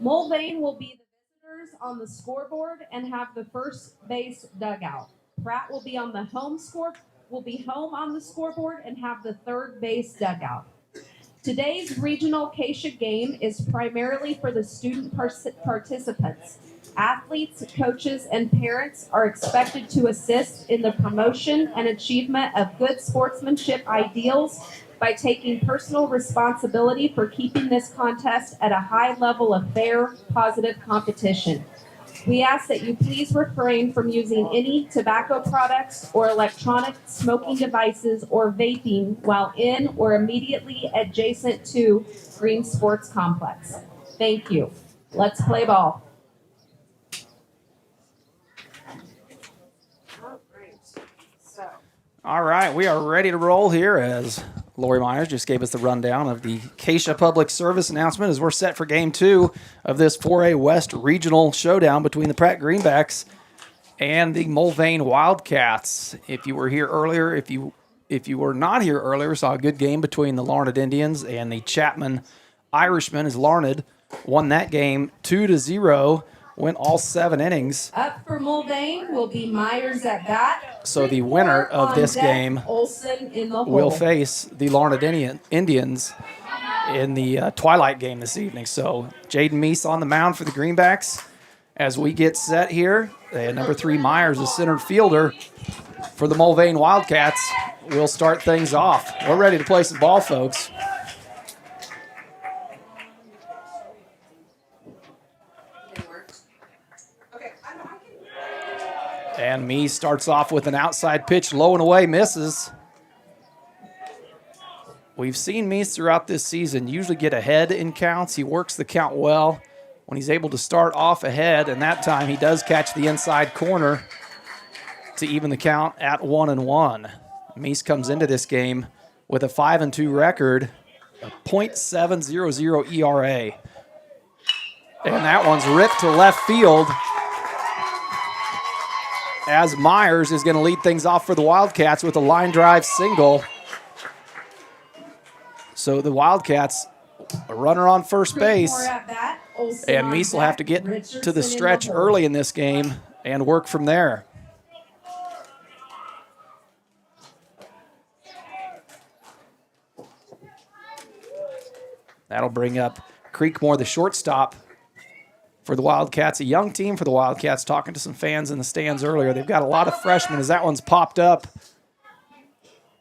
Mulvane will be the visitors on the scoreboard and have the first base dugout. Pratt will be home on the scoreboard and have the third base dugout. Today's regional Acacia game is primarily for the student participants. Athletes, coaches, and parents are expected to assist in the promotion and achievement of good sportsmanship ideals by taking personal responsibility for keeping this contest at a high level of fair, positive competition. We ask that you please refrain from using any tobacco products or electronic smoking devices or vaping while in or immediately adjacent to Green Sports Complex. Thank you. Let's play ball. All right, we are ready to roll here as Lori Myers just gave us the rundown of the Acacia Public Service announcement as we're set for Game 2 of this 4A West Regional Showdown between the Pratt Greenbacks and the Mulvane Wildcats. If you were here earlier, if you were not here earlier, saw a good game between the Larned Indians and the Chapman Irishmen as Larned won that game 2-0. Went all 7 innings. Up for Mulvane will be Myers at bat. So the winner of this game will face the Larned Indians in the Twilight game this evening. So Jaden Meese on the mound for the Greenbacks as we get set here. Number 3 Myers, the center fielder for the Mulvane Wildcats, will start things off. We're ready to play some ball, folks. And Meese starts off with an outside pitch, low and away, misses. We've seen Meese throughout this season usually get ahead in counts. He works the count well when he's able to start off ahead, and that time he does catch the inside corner to even the count at 1-1. Meese comes into this game with a 5-2 record, a .700 ERA. And that one's ripped to left field, as Myers is going to lead things off for the Wildcats with a line drive single. So the Wildcats, a runner on first base, and Meese will have to get to the stretch early in this game and work from there. That'll bring up Creekmore, the shortstop for the Wildcats, a young team for the Wildcats. Talking to some fans in the stands earlier, they've got a lot of freshmen. As that one's popped up,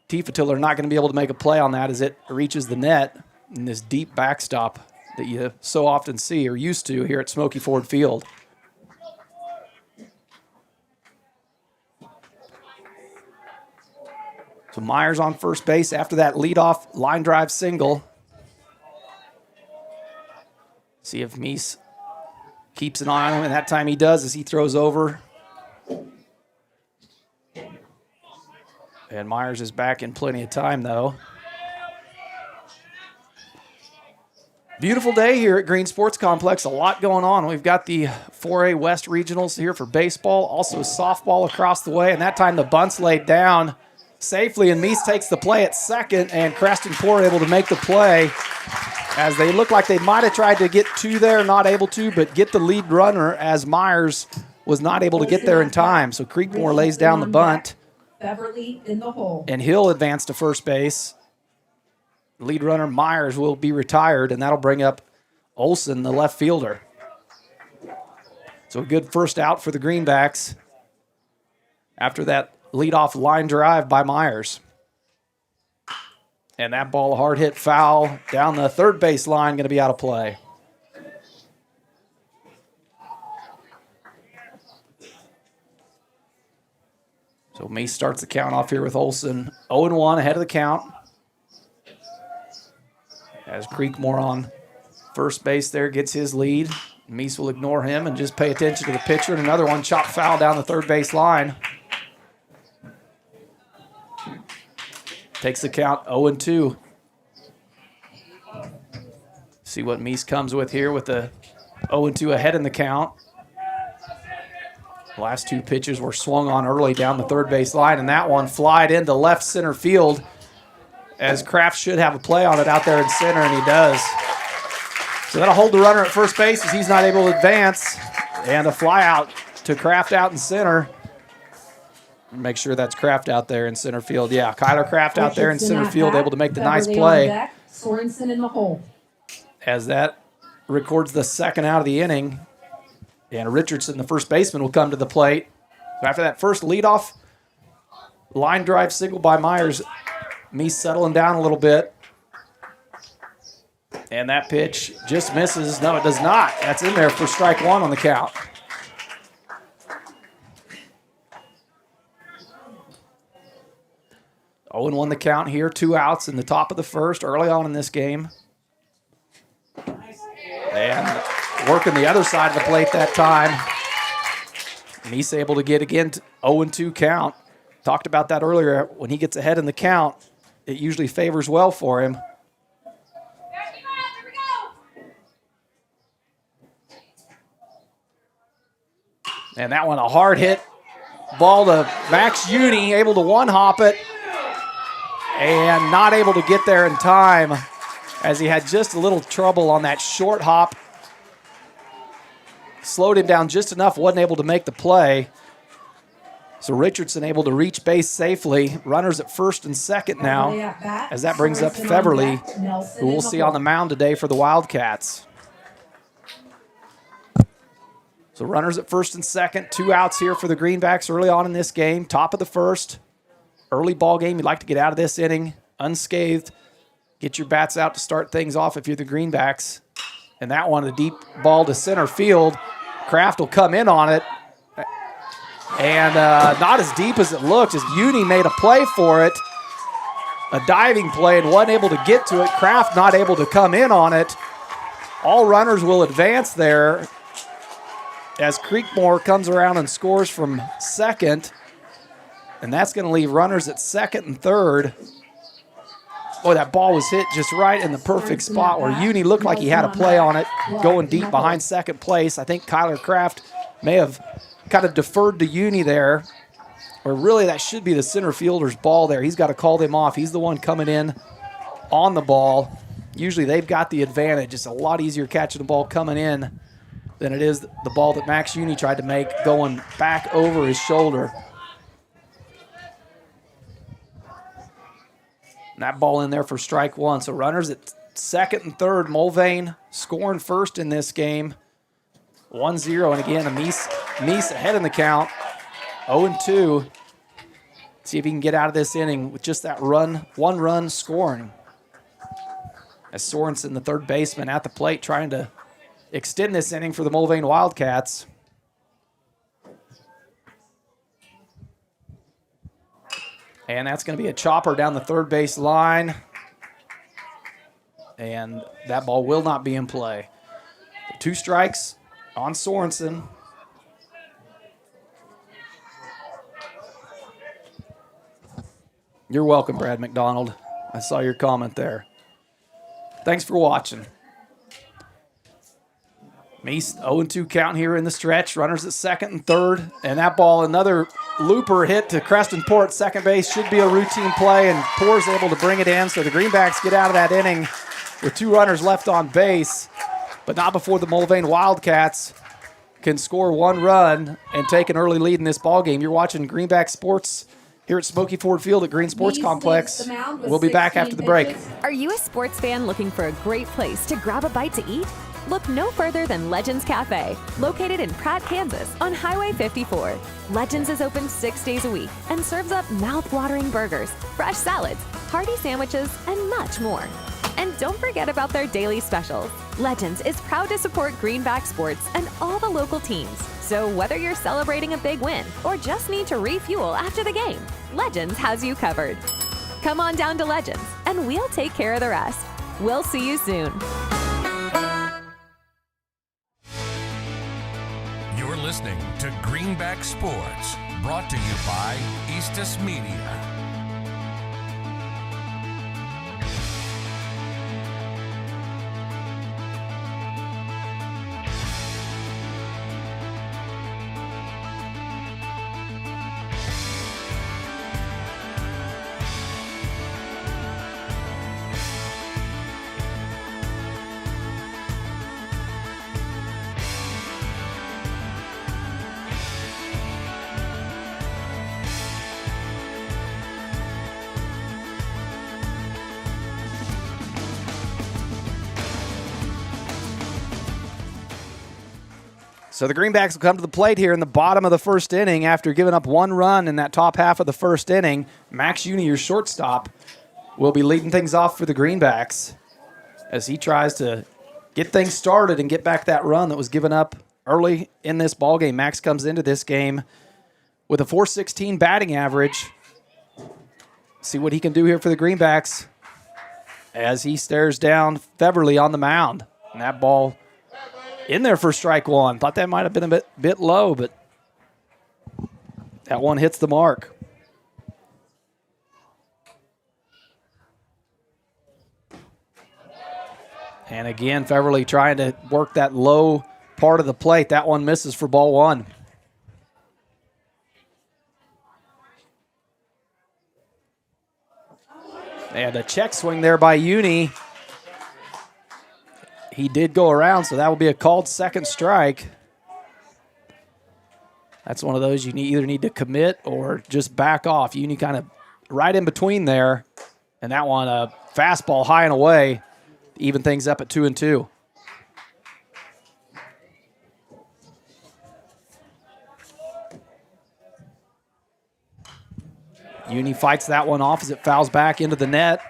Tiefetiller not going to be able to make a play on that as it reaches the net in this deep backstop that you so often see or used to here at Smoky Ford Field. So Myers on first base after that leadoff line drive single. See if Meese keeps an eye on him, and that time he does as he throws over. And Myers is back in plenty of time, though. Beautiful day here at Green Sports Complex. A lot going on. We've got the 4A West Regionals here for baseball, also softball across the way, and that time the bunt's laid down safely, and Meese takes the play at second, and Creston Poor able to make the play as they look like they might have tried to get to there, not able to, but get the lead runner as Myers was not able to get there in time. So Creekmore lays down the bunt. Beverly in the hole. And he'll advance to first base. Lead runner Myers will be retired, and that'll bring up Olson, the left fielder. So a good first out for the Greenbacks after that leadoff line drive by Myers. And that ball, a hard hit foul down the third base line, going to be out of play. So Meese starts the count off here with Olson. 0-1 ahead of the count. As Creekmore on first base there gets his lead. Meese will ignore him and just pay attention to the pitcher. And another one chopped foul down the third base line. Takes the count 0-2. See what Meese comes with here with the 0-2 ahead in the count. The last two pitches were swung on early down the third base line, and that one flied into left center field as Kraft should have a play on it out there in center, and he does. So that'll hold the runner at first base as he's not able to advance. And a fly out to Kraft out in center. Make sure that's Kraft out there in center field. Yeah, Kyler Kraft out there in center field, able to make the nice play. Sorensen in the hole. As that records the second out of the inning. And Richardson, the first baseman, will come to the plate. So after that first leadoff line drive single by Myers, Meese settling down a little bit. And that pitch just misses. No, it does not. That's in there for strike one on the count. 0-1 the count here, 2 outs in the top of the first early on in this game. And working the other side of the plate that time. Meese able to get again 0-2 count. Talked about that earlier. When he gets ahead in the count, it usually favors well for him. And that one, a hard hit ball to Max Uni, able to one-hop it. And not able to get there in time as he had just a little trouble on that short hop. Slowed him down just enough, wasn't able to make the play. So Richardson able to reach base safely. Runners at first and second now, as that brings up Feverly, who we'll see on the mound today for the Wildcats. So runners at first and second, 2 outs here for the Greenbacks early on in this game. Top of the first. Early ball game, you'd like to get out of this inning unscathed. Get your bats out to start things off if you're the Greenbacks. And that one, a deep ball to center field. Kraft will come in on it. And not as deep as it looked, as Uni made a play for it. A diving play and wasn't able to get to it. Kraft not able to come in on it. All runners will advance there as Creekmore comes around and scores from second. And that's going to leave runners at second and third. Boy, that ball was hit just right in the perfect spot where Uni looked like he had a play on it, going deep behind second place. I think Kyler Kraft may have kind of deferred to Uni there, where really that should be the center fielder's ball there. He's got to call them off. He's the one coming in on the ball. Usually they've got the advantage. It's a lot easier catching the ball coming in than it is the ball that Max Uni tried to make going back over his shoulder. And that ball in there for strike one. So runners at second and third. Mulvane scoring first in this game. 1-0. And again, Meese ahead in the count. 0-2. See if he can get out of this inning with just that one run scoring. As Sorensen, the third baseman, at the plate trying to extend this inning for the Mulvane Wildcats. And that's going to be a chopper down the third base line. And that ball will not be in play. 2 strikes on Sorensen. You're welcome, Brad McDonald. I saw your comment there. Thanks for watching. Meese 0-2 count here in the stretch. Runners at second and third. And that ball, another looper hit to Creston Poor at second base. Should be a routine play, and Poor's able to bring it in. So the Greenbacks get out of that inning with 2 runners left on base. But not before the Mulvane Wildcats can score 1 run and take an early lead in this ballgame. You're watching Greenback Sports here at Smoky Ford Field at Green Sports Complex. We'll be back after the break. Are you a sports fan looking for a great place to grab a bite to eat? Look no further than Legends Cafe, located in Pratt, Kansas, on Highway 54. Legends is open 6 days a week and serves up mouth-watering burgers, fresh salads, hearty sandwiches, and much more. And don't forget about their daily specials. Legends is proud to support Greenback Sports and all the local teams. So whether you're celebrating a big win or just need to refuel after the game, Legends has you covered. Come on down to Legends, and we'll take care of the rest. We'll see you soon. You're listening to Greenback Sports, brought to you by Eastus Media. So the Greenbacks will come to the plate here in the bottom of the first inning after giving up 1 run in that top half of the first inning. Max Uni, your shortstop, will be leading things off for the Greenbacks as he tries to get things started and get back that run that was given up early in this ballgame. Max comes into this game with a .416 batting average. See what he can do here for the Greenbacks as he stares down Feverly on the mound. And that ball in there for strike one. Thought that might have been a bit low, but that one hits the mark. And again, Feverly trying to work that low part of the plate. That one misses for ball one. And a check swing there by Uni. He did go around, so that will be a called second strike. That's one of those you either need to commit or just back off. Uni kind of right in between there. And that one, a fastball high and away, even things up at 2-2. Uni fights that one off as it fouls back into the net.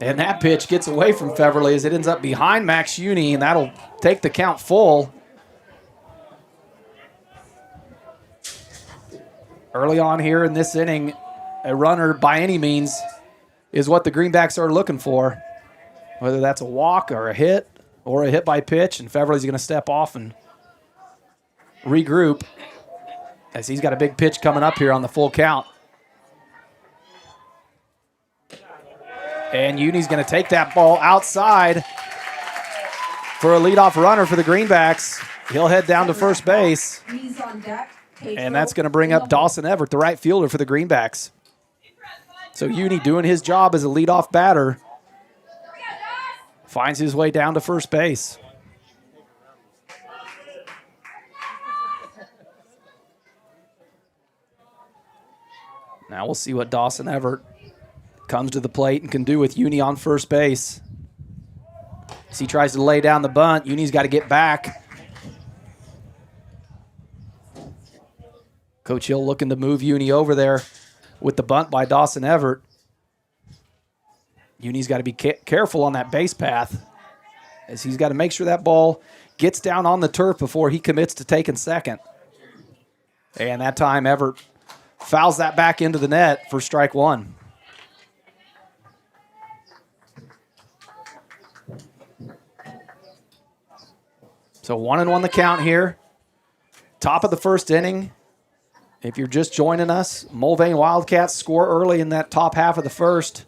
And that pitch gets away from Feverly as it ends up behind Max Uni, and that'll take the count full. Early on here in this inning, a runner by any means is what the Greenbacks are looking for, whether that's a walk or a hit by pitch, and Feverly's going to step off and regroup as he's got a big pitch coming up here on the full count. And Uni's going to take that ball outside for a leadoff runner for the Greenbacks. He'll head down to first base. He's on deck. And that's going to bring up Dawson Everett, the right fielder for the Greenbacks. So Uni doing his job as a leadoff batter. Finds his way down to first base. Now we'll see what Dawson Everett comes to the plate and can do with Uni on first base. As he tries to lay down the bunt, Uni's got to get back. Coach Hill looking to move Uni over there with the bunt by Dawson Everett. Uni's got to be careful on that base path as he's got to make sure that ball gets down on the turf before he commits to taking second. And that time Everett fouls that back into the net for strike one. So 1-1 the count here. Top of the first inning. If you're just joining us, Mulvane Wildcats score early in that top half of the first.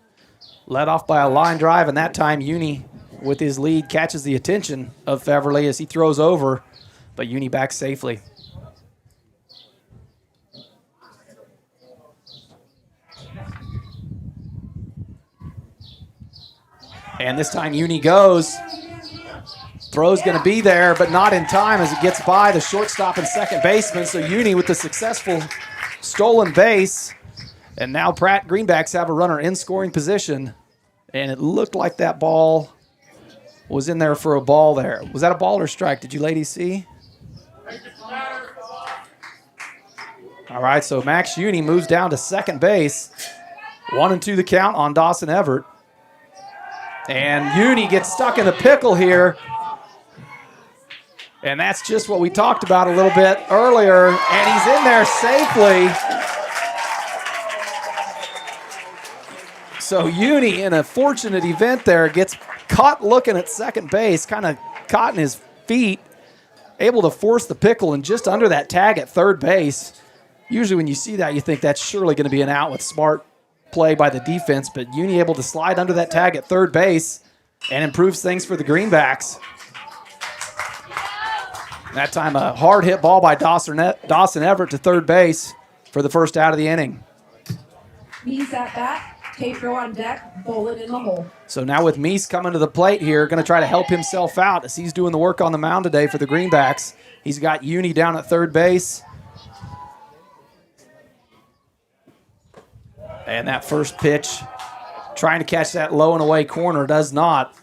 Led off by a line drive, and that time Uni, with his lead, catches the attention of Feverly as he throws over, but Uni back safely. And this time Uni goes. Throw's going to be there, but not in time as it gets by the shortstop and second baseman. So Uni with the successful stolen base. And now Pratt Greenbacks have a runner in scoring position. And it looked like that ball was in there for a ball there. Was that a ball or strike? Did you ladies see? All right, so Max Uni moves down to second base. 1-2 the count on Dawson Everett. And Uni gets stuck in the pickle here. And that's just what we talked about a little bit earlier. And he's in there safely. So Uni, in a fortunate event there, gets caught looking at second base, kind of caught in his feet, able to force the pickle and just under that tag at third base. Usually when you see that, you think that's surely going to be an out with smart play by the defense. But Uni able to slide under that tag at third base and improves things for the Greenbacks. That time a hard hit ball by Dawson Everett to third base for the first out of the inning. He's at bat. Tatro on deck, Bolin in the hole. So now with Meese coming to the plate here, going to try to help himself out as he's doing the work on the mound today for the Greenbacks. He's got Uni down at third base. And that first pitch, trying to catch that low and away corner, does not.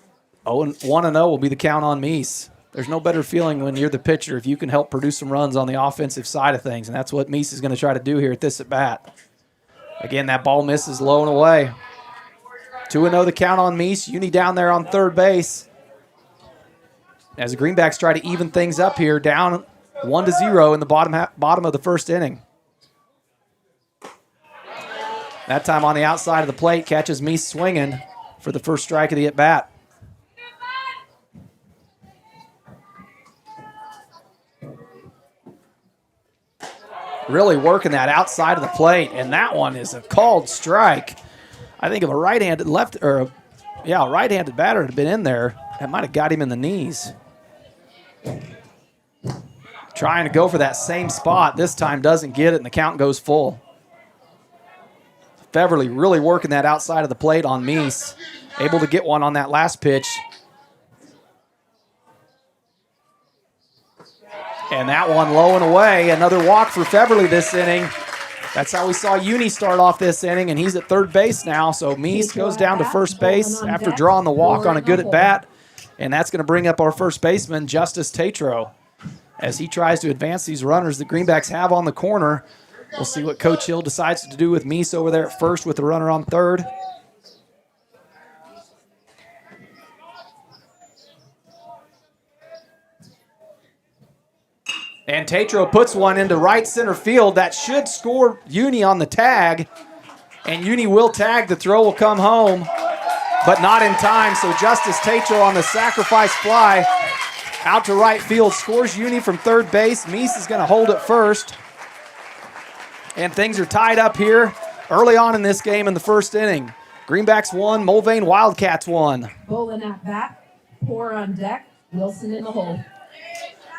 1-0 will be the count on Meese. There's no better feeling when you're the pitcher if you can help produce some runs on the offensive side of things, and that's what Meese is going to try to do here at this at-bat. Again, that ball misses low and away. 2-0 the count on Meese. Uni down there on third base. As the Greenbacks try to even things up here, down 1-0 in the bottom of the first inning. That time on the outside of the plate, catches Meese swinging for the first strike of the at-bat. Really working that outside of the plate, and that one is a called strike. I think if a right-handed right-handed batter had been in there, that might have got him in the knees. Trying to go for that same spot. This time doesn't get it, and the count goes full. Beverly really working that outside of the plate on Meese. Able to get one on that last pitch. And that one low and away. Another walk for Feverly this inning. That's how we saw Uni start off this inning, and he's at third base now. So Meese goes down to first base after drawing the walk on a good at-bat. And that's going to bring up our first baseman, Justice Tatro, as he tries to advance these runners the Greenbacks have on the corner. We'll see what Coach Hill decides to do with Meese over there at first with the runner on third. And Tatro puts one into right center field. That should score Uni on the tag. And Uni will tag. The throw will come home, but not in time. So Justice Tatro on the sacrifice fly out to right field. Scores Uni from third base. Meese is going to hold it first. And things are tied up here early on in this game in the first inning. Greenbacks 1, Mulvane Wildcats 1. Bolin at bat, Poor on deck, Wilson in the hole.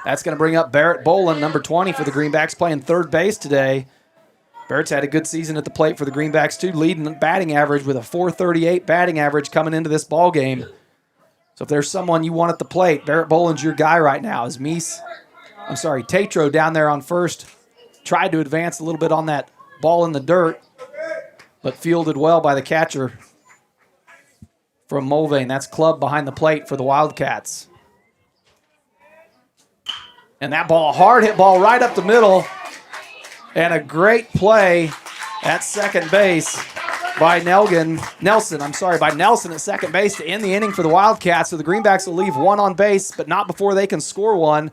That's going to bring up Barrett Bolin, number 20 for the Greenbacks, playing third base today. Barrett's had a good season at the plate for the Greenbacks, too, leading the batting average with a .438 batting average coming into this ball game. So if there's someone you want at the plate, Barrett Bolin's your guy right now. As Tatro down there on first tried to advance a little bit on that ball in the dirt, but fielded well by the catcher from Mulvane. That's Club behind the plate for the Wildcats. And that ball, a hard hit ball right up the middle. And a great play at second base by Nelson at second base to end the inning for the Wildcats. So the Greenbacks will leave one on base, but not before they can score one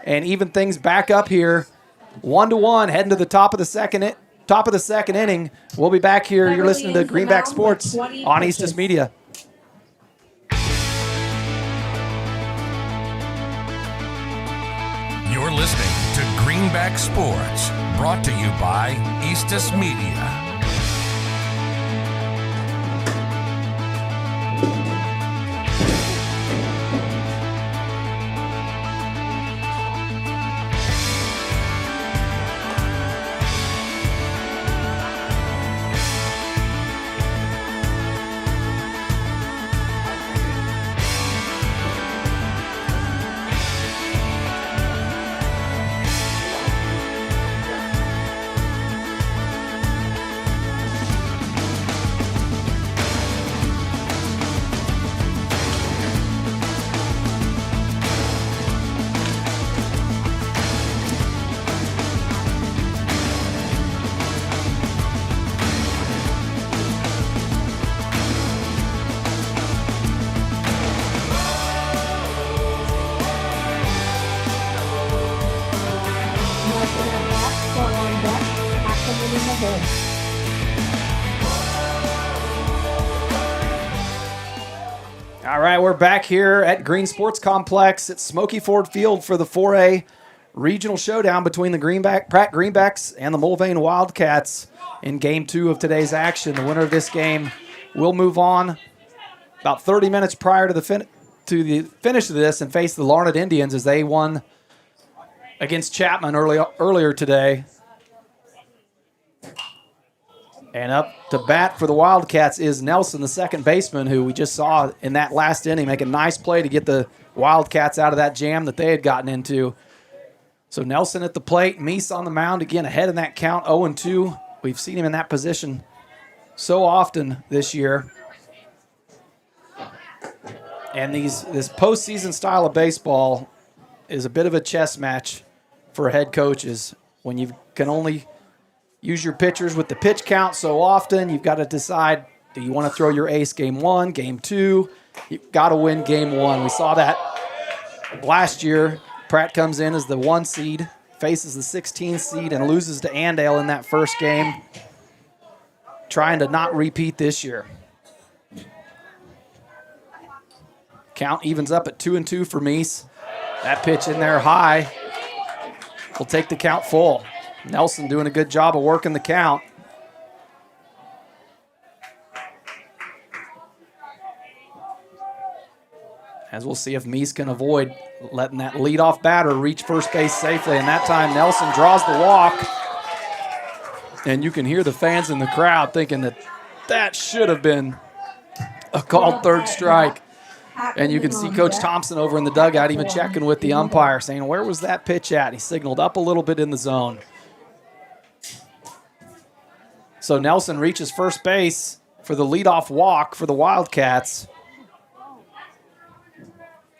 and even things back up here. 1-1, heading to the top of the second inning. We'll be back here. You're listening to Greenback Sports on Eastus Media. You're listening to Greenback Sports, brought to you by Eastus Media. All right, we're back here at Green Sports Complex at Smoky Ford Field for the 4A regional showdown between the Pratt Greenbacks and the Mulvane Wildcats in Game 2 of today's action. The winner of this game will move on about 30 minutes prior to the finish of this and face the Larned Indians as they won against Chapman earlier today. And up to bat for the Wildcats is Nelson, the second baseman, who we just saw in that last inning make a nice play to get the Wildcats out of that jam that they had gotten into. So Nelson at the plate, Meese on the mound, again ahead in that count, 0-2. We've seen him in that position so often this year. And this postseason style of baseball is a bit of a chess match for head coaches. When you can only use your pitchers with the pitch count so often, you've got to decide, do you want to throw your ace game 1, game 2? You've got to win game 1. We saw that last year. Pratt comes in as the 1 seed, faces the 16 seed, and loses to Andale in that first game. Trying to not repeat this year. Count evens up at 2-2 for Meese. That pitch in there high will take the count full. Nelson doing a good job of working the count. As we'll see if Meese can avoid letting that leadoff batter reach first base safely. And that time Nelson draws the walk. And you can hear the fans in the crowd thinking that should have been a called third strike. And you can see Coach Thompson over in the dugout even checking with the umpire, saying, where was that pitch at? He signaled up a little bit in the zone. So Nelson reaches first base for the leadoff walk for the Wildcats.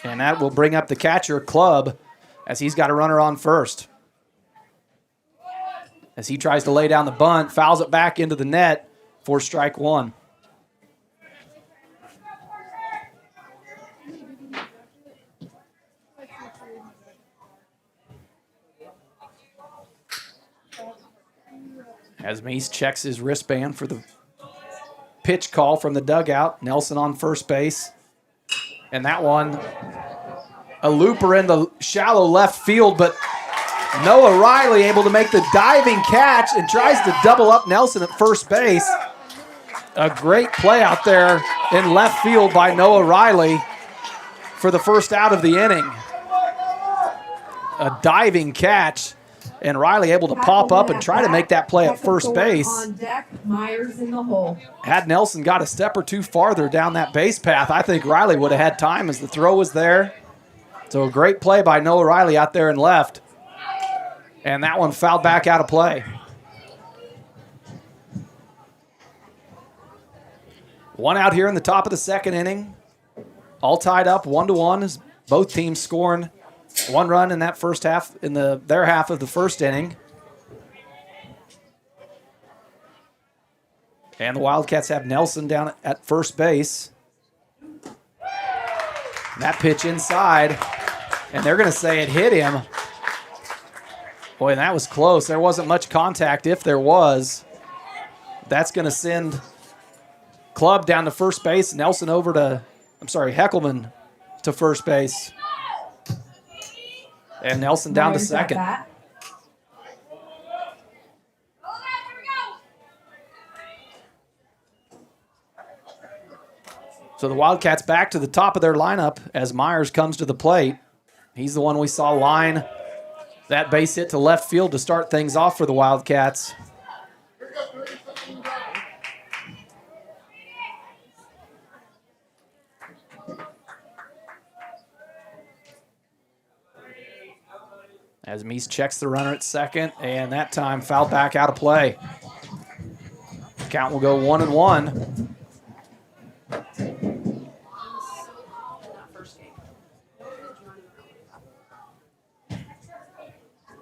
And that will bring up the catcher, Clubb, as he's got a runner on first. As he tries to lay down the bunt, fouls it back into the net for strike 1. As Meese checks his wristband for the pitch call from the dugout, Nelson on first base. And that one, a looper in the shallow left field, but Noah Riley able to make the diving catch and tries to double up Nelson at first base. A great play out there in left field by Noah Riley for the first out of the inning. A diving catch, and Riley able to pop up and try to make that play at first base. On deck, Myers in the hole. Had Nelson got a step or two farther down that base path, I think Riley would have had time as the throw was there. So a great play by Noah Riley out there in left. And that one fouled back out of play. One out here in the top of the second inning. All tied up 1-1 as both teams scoring 1 run in that first half, in their half of the first inning. And the Wildcats have Nelson down at first base. That pitch inside, and they're going to say it hit him. Boy, that was close. There wasn't much contact, if there was. That's going to send Clubb down to first base. Nelson over to, Heckelman to first base. And Nelson down to second. So the Wildcats back to the top of their lineup as Myers comes to the plate. He's the one we saw line that base hit to left field to start things off for the Wildcats. As Meese checks the runner at second, and that time fouled back out of play. Count will go 1-1.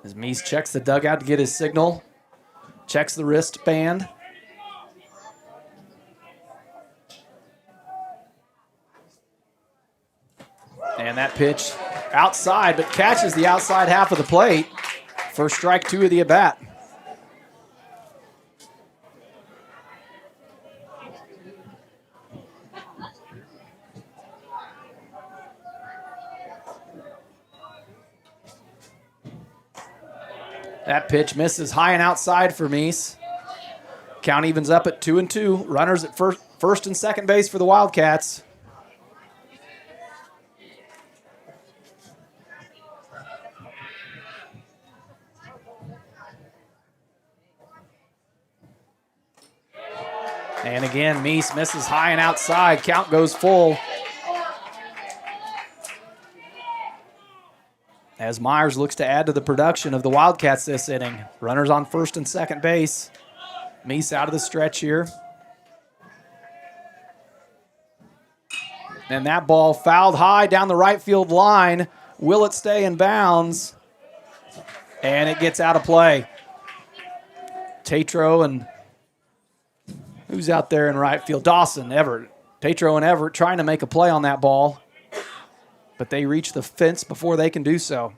As Meese checks the dugout to get his signal, checks the wristband. And that pitch outside, but catches the outside half of the plate for strike 2 of the at-bat. That pitch misses high and outside for Meese. Count evens up at 2-2. Runners at first and second base for the Wildcats. And again, Meese misses high and outside. Count goes full. As Myers looks to add to the production of the Wildcats this inning. Runners on first and second base. Meese out of the stretch here. And that ball fouled high down the right field line. Will it stay in bounds? And it gets out of play. Tatro and who's out there in right field? Dawson, Everett. Tatro and Everett trying to make a play on that ball, but they reach the fence before they can do so.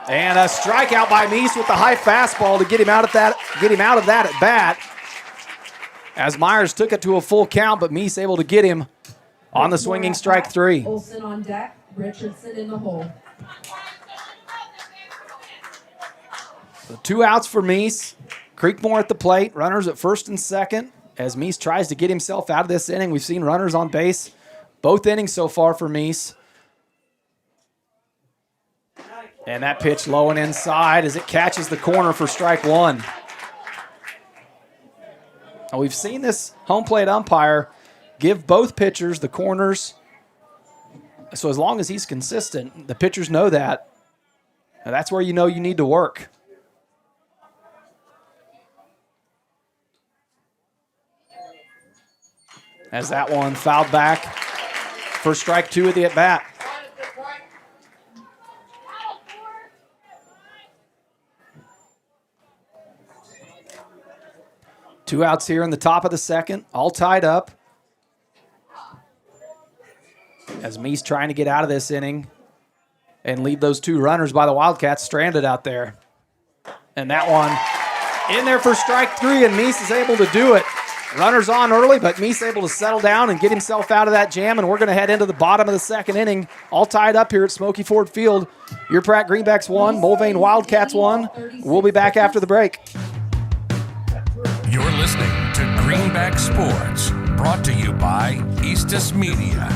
And a strikeout by Meese with the high fastball to get him out of that at bat. As Myers took it to a full count, but Meese able to get him on the swinging strike 3. Olson on deck, Richardson in the hole. So 2 outs for Meese. Creekmore at the plate, runners at first and second. As Meese tries to get himself out of this inning, we've seen runners on base both innings so far for Meese. And that pitch low and inside as it catches the corner for strike 1. Now we've seen this home plate umpire give both pitchers the corners. So as long as he's consistent, the pitchers know that. Now that's where you know you need to work. As that one fouled back for strike 2 at the at-bat. Two outs here in the top of the second, all tied up. As Meese trying to get out of this inning and leave those 2 runners by the Wildcats stranded out there. And that one in there for strike 3, and Meese is able to do it. Runners on early, but Meese able to settle down and get himself out of that jam, and we're going to head into the bottom of the second inning, all tied up here at Smoky Ford Field. Your Pratt Greenbacks 1, Mulvane Wildcats 1. We'll be back after the break. You're listening to Greenback Sports, brought to you by Eastus Media.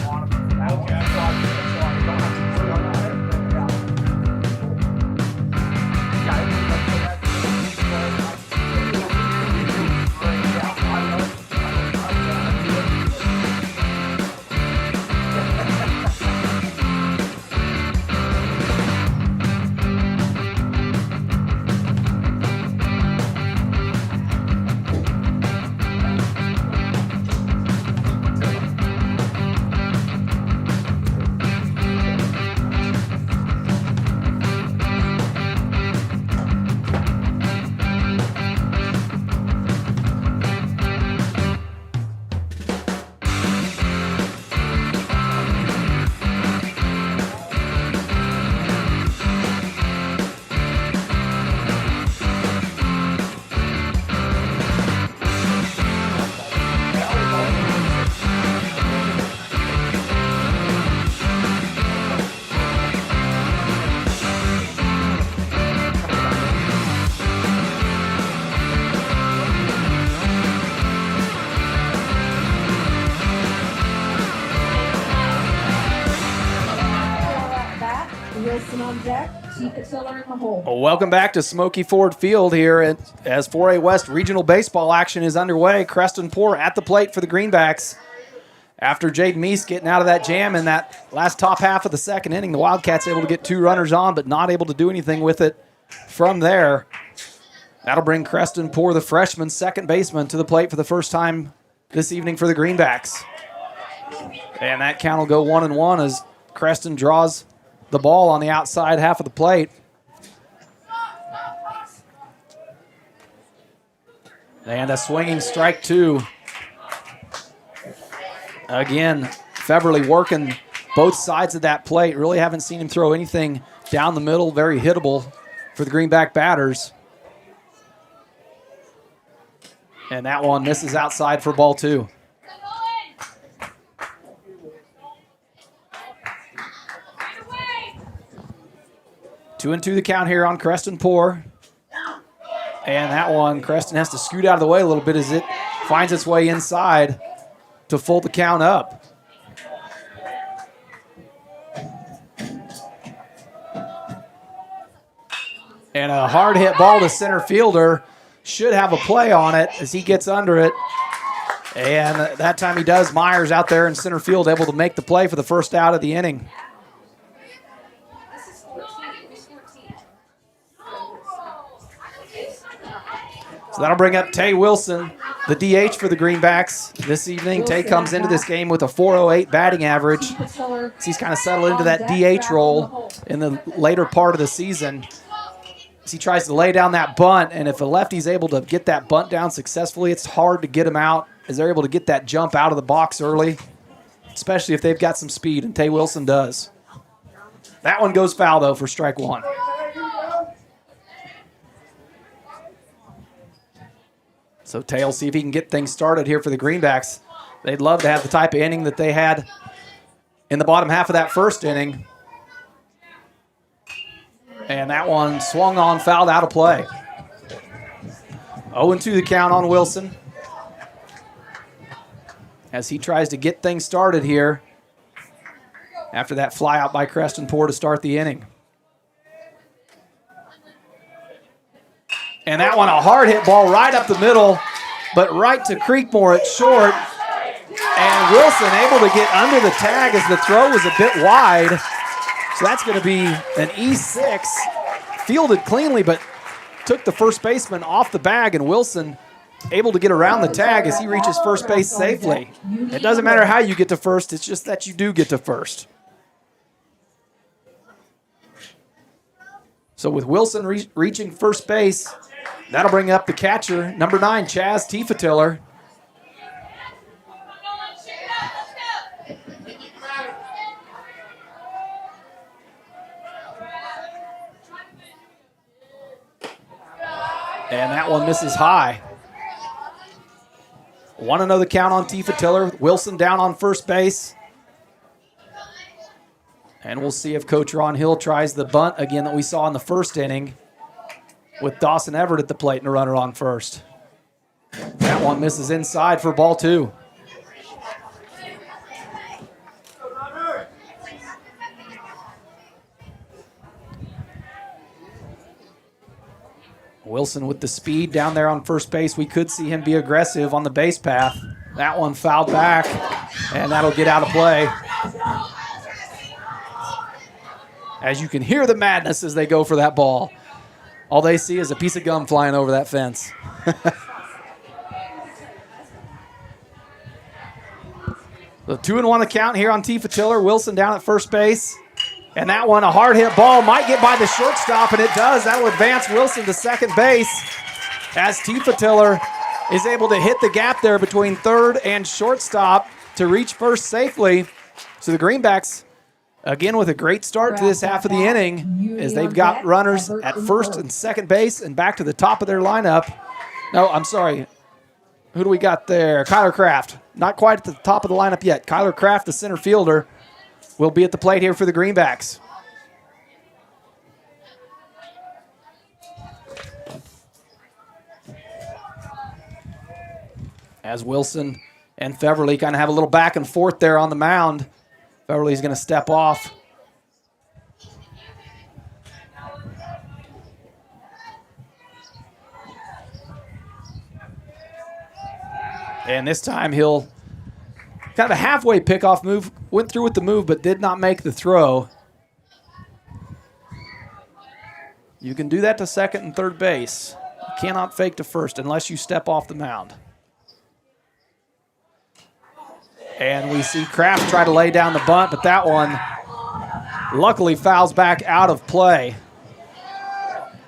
Wilson on deck, Keith Tiller in the hole. Well, welcome back to Smoky Ford Field here as 4A West regional baseball action is underway. Creston Poor at the plate for the Greenbacks. After Jade Meese getting out of that jam in that last top half of the second inning, the Wildcats able to get 2 runners on, but not able to do anything with it from there. That'll bring Creston Poor, the freshman second baseman, to the plate for the first time this evening for the Greenbacks. And that count will go 1-1 as Creston draws the ball on the outside half of the plate. And a swinging strike 2. Again, Feverly working both sides of that plate. Really haven't seen him throw anything down the middle. Very hittable for the Greenback batters. And that one misses outside for ball 2. Two and 2 the count here on Creston Poor. And that one, Creston has to scoot out of the way a little bit as it finds its way inside to full the count up. And a hard hit ball to center fielder. Should have a play on it as he gets under it. And that time he does. Myers out there in center field able to make the play for the first out of the inning. So that'll bring up Tay Wilson, the DH for the Greenbacks this evening. Tay comes into this game with a .408 batting average. He's kind of settled into that DH role in the later part of the season. As he tries to lay down that bunt, and if a lefty's able to get that bunt down successfully, it's hard to get him out as they're able to get that jump out of the box early, especially if they've got some speed, and Tay Wilson does. That one goes foul, though, for strike one. So Tay will see if he can get things started here for the Greenbacks. They'd love to have the type of inning that they had in the bottom half of that first inning. And that one swung on, fouled out of play. 0-2 the count on Wilson as he tries to get things started here after that fly out by Creston Poor to start the inning. And that one, a hard hit ball right up the middle, but right to Creekmore at short. And Wilson able to get under the tag as the throw was a bit wide. So that's going to be an E6. Fielded cleanly, but took the first baseman off the bag, and Wilson able to get around the tag as he reaches first base safely. It doesn't matter how you get to first, it's just that you do get to first. So with Wilson reaching first base, that'll bring up the catcher, number 9, Chaz Tiefetiller. And that one misses high. 1-0 the count on Tiefetiller. Wilson down on first base. And we'll see if Coach Ron Hill tries the bunt again that we saw in the first inning with Dawson Everett at the plate and a runner on first. That one misses inside for ball 2. Wilson with the speed down there on first base. We could see him be aggressive on the base path. That one fouled back, and that'll get out of play. As you can hear the madness as they go for that ball. All they see is a piece of gum flying over that fence. The 2-1 the count here on Tiefetiller. Wilson down at first base. And that one, a hard hit ball, might get by the shortstop, and it does. That will advance Wilson to second base as Tiefetiller is able to hit the gap there between third and shortstop to reach first safely. So the Greenbacks, again, with a great start to this half of the inning, as they've got runners at first and second base and back to the top of their lineup. No, I'm sorry. Who do we got there? Kyler Kraft. Not quite at the top of the lineup yet. Kyler Kraft, the center fielder, will be at the plate here for the Greenbacks. As Wilson and Feverly kind of have a little back and forth there on the mound. Feverly's going to step off. And this time he'll kind of a halfway pickoff move, went through with the move but did not make the throw. You can do that to second and third base. You cannot fake to first unless you step off the mound. And we see Kraft try to lay down the bunt, but that one luckily fouls back out of play.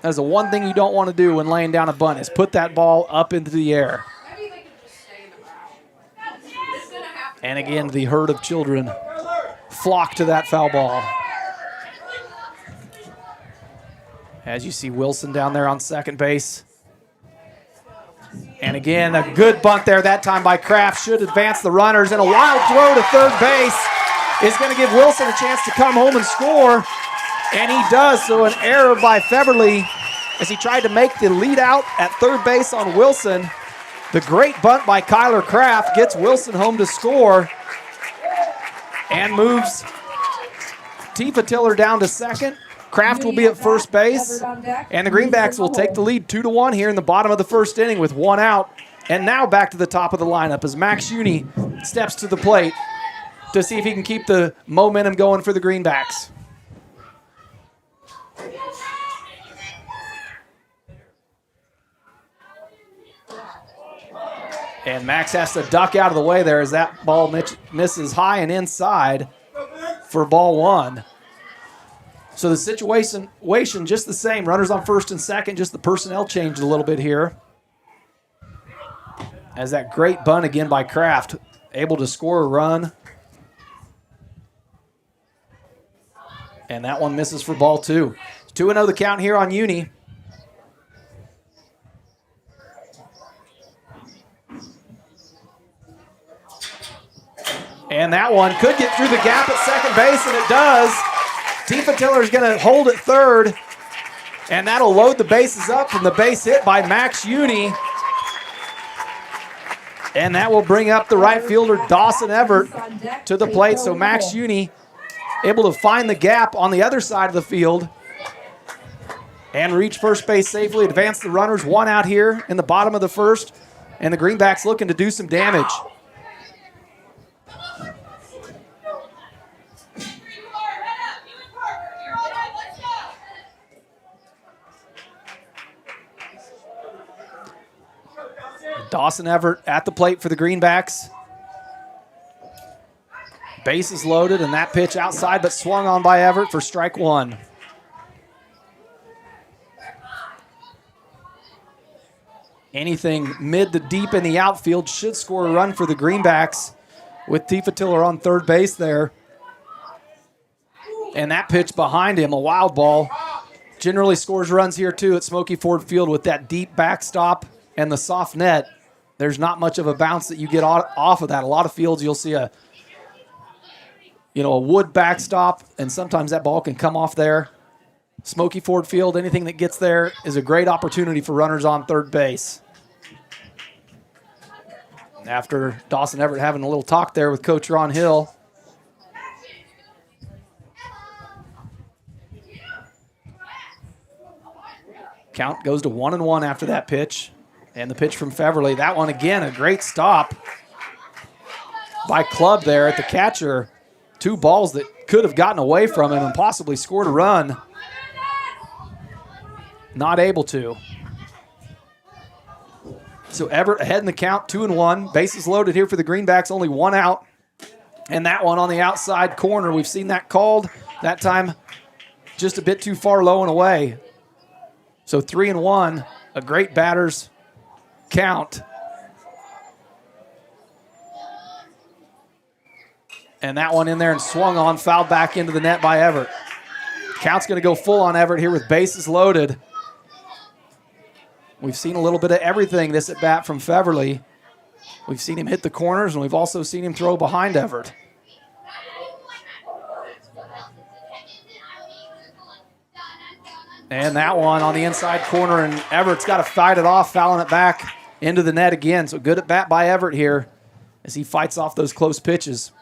That's the one thing you don't want to do when laying down a bunt is put that ball up into the air. And again, the herd of children flock to that foul ball. As you see Wilson down there on second base. And again, a good bunt there that time by Kraft. Should advance the runners. And a wild throw to third base is going to give Wilson a chance to come home and score. And he does. So an error by Feverly as he tried to make the lead out at third base on Wilson. The great bunt by Kyler Kraft gets Wilson home to score and moves Tiefetiller down to second. Kraft will be at first base, and the Greenbacks will take the lead 2-1 here in the bottom of the first inning with one out. And now back to the top of the lineup as Max Uni steps to the plate to see if he can keep the momentum going for the Greenbacks. And Max has to duck out of the way there as that ball misses high and inside for ball one. So the situation just the same. Runners on first and second, just the personnel changed a little bit here. As that great bunt again by Kraft, able to score a run. And that one misses for ball two. 2-0 the count here on Uni. And that one could get through the gap at second base, and it does. Tifa Tiller's going to hold at third, and that'll load the bases up from the base hit by Max Uni. And that will bring up the right fielder, Dawson Everett, to the plate. So Max Uni able to find the gap on the other side of the field and reach first base safely, advance the runners. One out here in the bottom of the first, and the Greenbacks looking to do some damage. Dawson Everett at the plate for the Greenbacks. Bases loaded, and that pitch outside, but swung on by Everett for strike one. Anything mid to deep in the outfield should score a run for the Greenbacks with Tifa Tiller on third base there. And that pitch behind him, a wild ball, generally scores runs here too at Smoky Ford Field with that deep backstop and the soft net. There's not much of a bounce that you get off of that. A lot of fields you'll see a wood backstop, and sometimes that ball can come off there. Smoky Ford Field, anything that gets there is a great opportunity for runners on third base. After Dawson Everett having a little talk there with Coach Ron Hill. Count goes to 1-1 after that pitch. And the pitch from Feverly. That one again, a great stop by Clubb there at the catcher. Two balls that could have gotten away from him and possibly scored a run. Not able to. So Everett ahead in the count, 2-1. Bases loaded here for the Greenbacks, only one out. And that one on the outside corner. We've seen that called. That time just a bit too far low and away. So 3-1, a great batter's count. And that one in there and swung on, fouled back into the net by Everett. Count's going to go full on Everett here with bases loaded. We've seen a little bit of everything this at bat from Feverly. We've seen him hit the corners, and we've also seen him throw behind Everett. And that one on the inside corner, and Everett's got to fight it off, fouling it back into the net again. So good at bat by Everett here as he fights off those close pitches.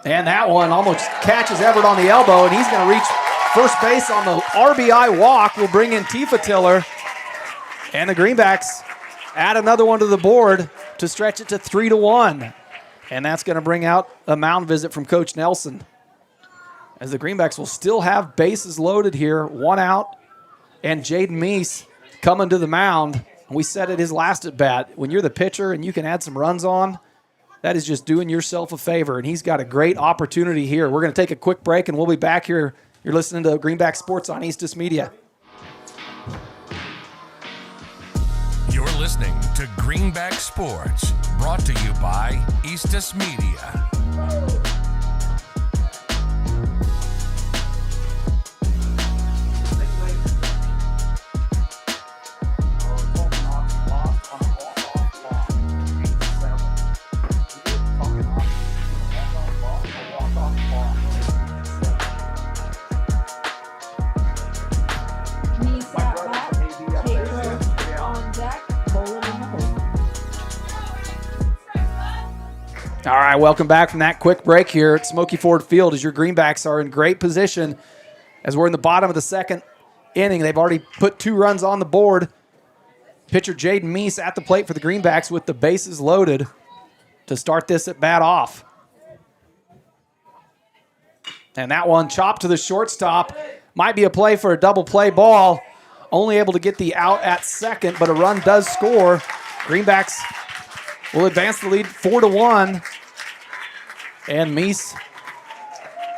And that one almost catches Everett on the elbow, and he's going to reach first base on the RBI walk. Will bring in Tifa Tiller. And the Greenbacks add another one to the board to stretch it to 3-1. And that's going to bring out a mound visit from Coach Nelson, as the Greenbacks will still have bases loaded here, one out, and Jaden Meese coming to the mound. We said it his last at bat. When you're the pitcher and you can add some runs on, that is just doing yourself a favor, and he's got a great opportunity here. We're going to take a quick break, and we'll be back here. You're listening to Greenback Sports on Eastus Media. You're listening to Greenback Sports, brought to you by Eastus Media. right, welcome back from that quick break here at Smoky Ford Field as your Greenbacks are in great position as we're in the bottom of the second inning. They've already put 2 runs on the board. Pitcher Jaden Meese at the plate for the Greenbacks with the bases loaded to start this at bat off. And that one chopped to the shortstop. Might be a play for a double play ball. Only able to get the out at second, but a run does score. Greenbacks will advance the lead 4-1. And Meese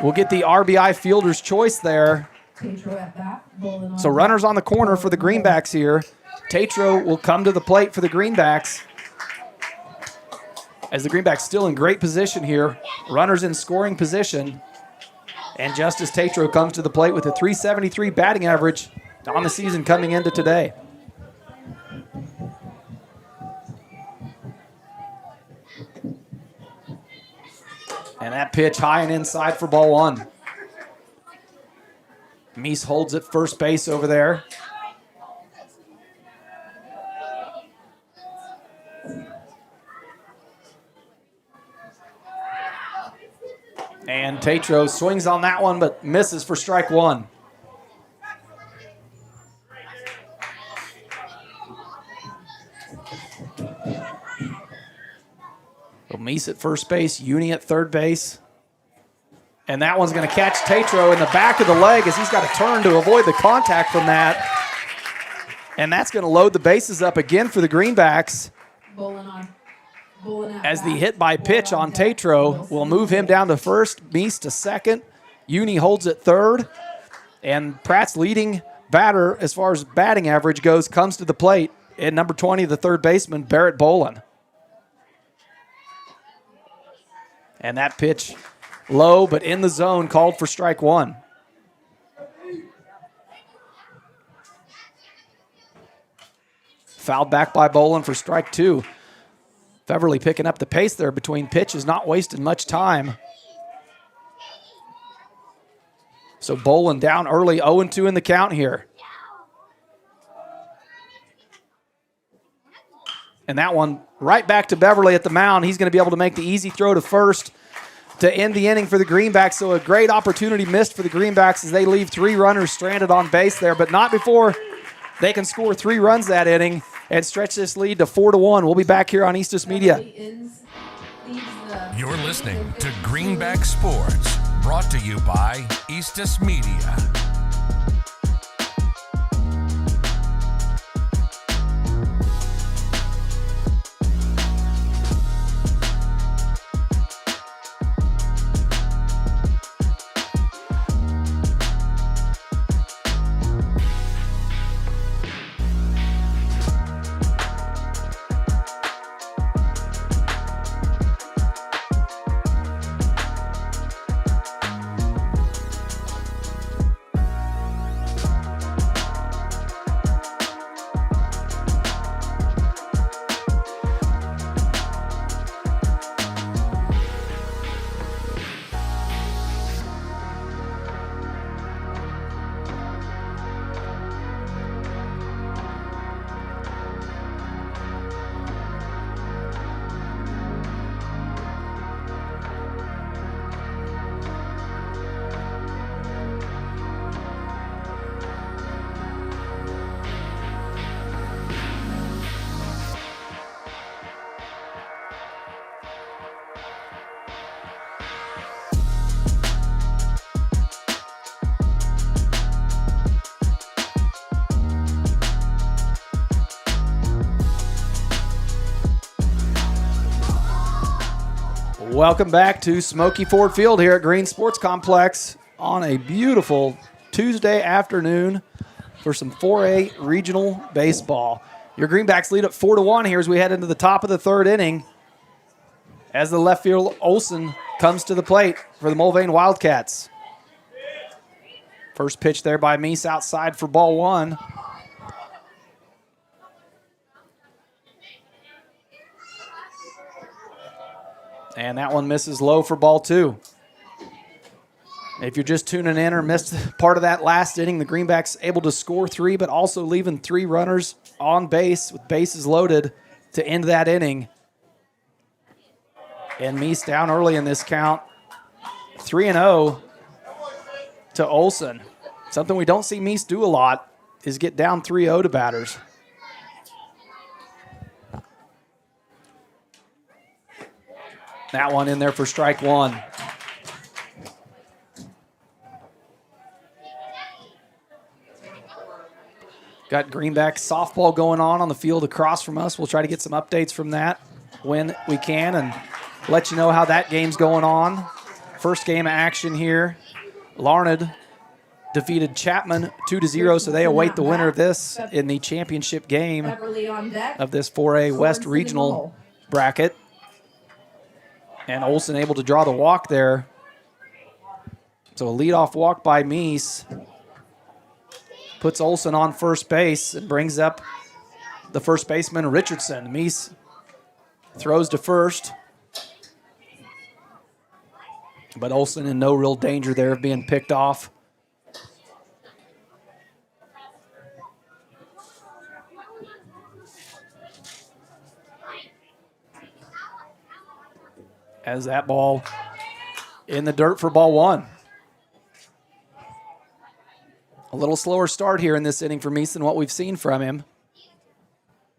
will get the RBI fielder's choice there. So runners on the corner for the Greenbacks here. Tatro will come to the plate for the Greenbacks. As the Greenbacks still in great position here. Runners in scoring position. And Justice Tatro comes to the plate with a .373 batting average on the season coming into today. And that pitch high and inside for ball 1. Meese holds it first base over there. And Tatro swings on that one, but misses for strike 1. So Meese at first base, Uni at third base. And that one's going to catch Tatro in the back of the leg as he's got to turn to avoid the contact from that. And that's going to load the bases up again for the Greenbacks. As the hit by pitch on Tatro will move him down to first, Meese to second. Uni holds at third. And Pratt's leading batter as far as batting average goes comes to the plate at number 20, the third baseman, Barrett Bolin. And that pitch low but in the zone, called for strike 1. Fouled back by Bolin for strike 2. Feverly picking up the pace there between pitches, not wasting much time. So Bolin down early, 0-2 in the count here. And that one right back to Beverly at the mound. He's going to be able to make the easy throw to first to end the inning for the Greenbacks. So a great opportunity missed for the Greenbacks as they leave 3 runners stranded on base there, but not before they can score 3 runs that inning and stretch this lead to 4-1. We'll be back here on Eastus Media. You're listening to Greenback Sports, brought to you by Eastus Media. Welcome back to Smoky Ford Field here at Green Sports Complex on a beautiful Tuesday afternoon for some 4A regional baseball. Your Greenbacks lead at 4-1 here as we head into the top of the third inning as the left field Olsen comes to the plate for the Mulvane Wildcats. First pitch there by Meese outside for ball 1. And that one misses low for ball 2. If you're just tuning in or missed part of that last inning, the Greenbacks able to score 3, but also leaving 3 runners on base with bases loaded to end that inning. And Meese down early in this count. 3-0 to Olson. Something we don't see Meese do a lot is get down 3-0 to batters. That one in there for strike one. Got Greenback softball going on the field across from us. We'll try to get some updates from that when we can and let you know how that game's going on. First game of action here. Larned defeated Chapman 2-0, so they await the winner of this in the championship game of this 4A West Regional bracket. And Olson able to draw the walk there. So a leadoff walk by Meese puts Olson on first base and brings up the first baseman, Richardson. Meese throws to first. But Olson in no real danger there of being picked off. As that ball in the dirt for ball one. A little slower start here in this inning for Meese than what we've seen from him.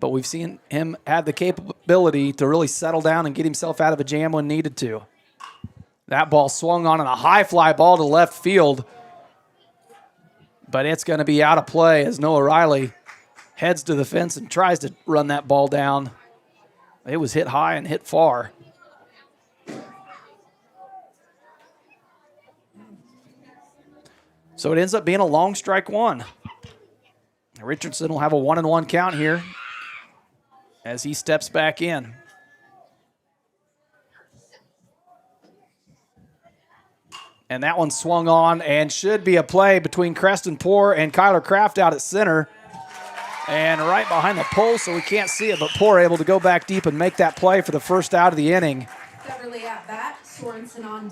But we've seen him have the capability to really settle down and get himself out of a jam when needed to. That ball swung on a high fly ball to left field. But it's going to be out of play as Noah Riley heads to the fence and tries to run that ball down. It was hit high and hit far. So it ends up being a long strike one. Richardson will have a 1-1 count here as he steps back in. And that one swung on and should be a play between Creston Poor and Kyler Kraft out at center. And right behind the pole, so we can't see it, but Poor able to go back deep and make that play for the first out of the inning.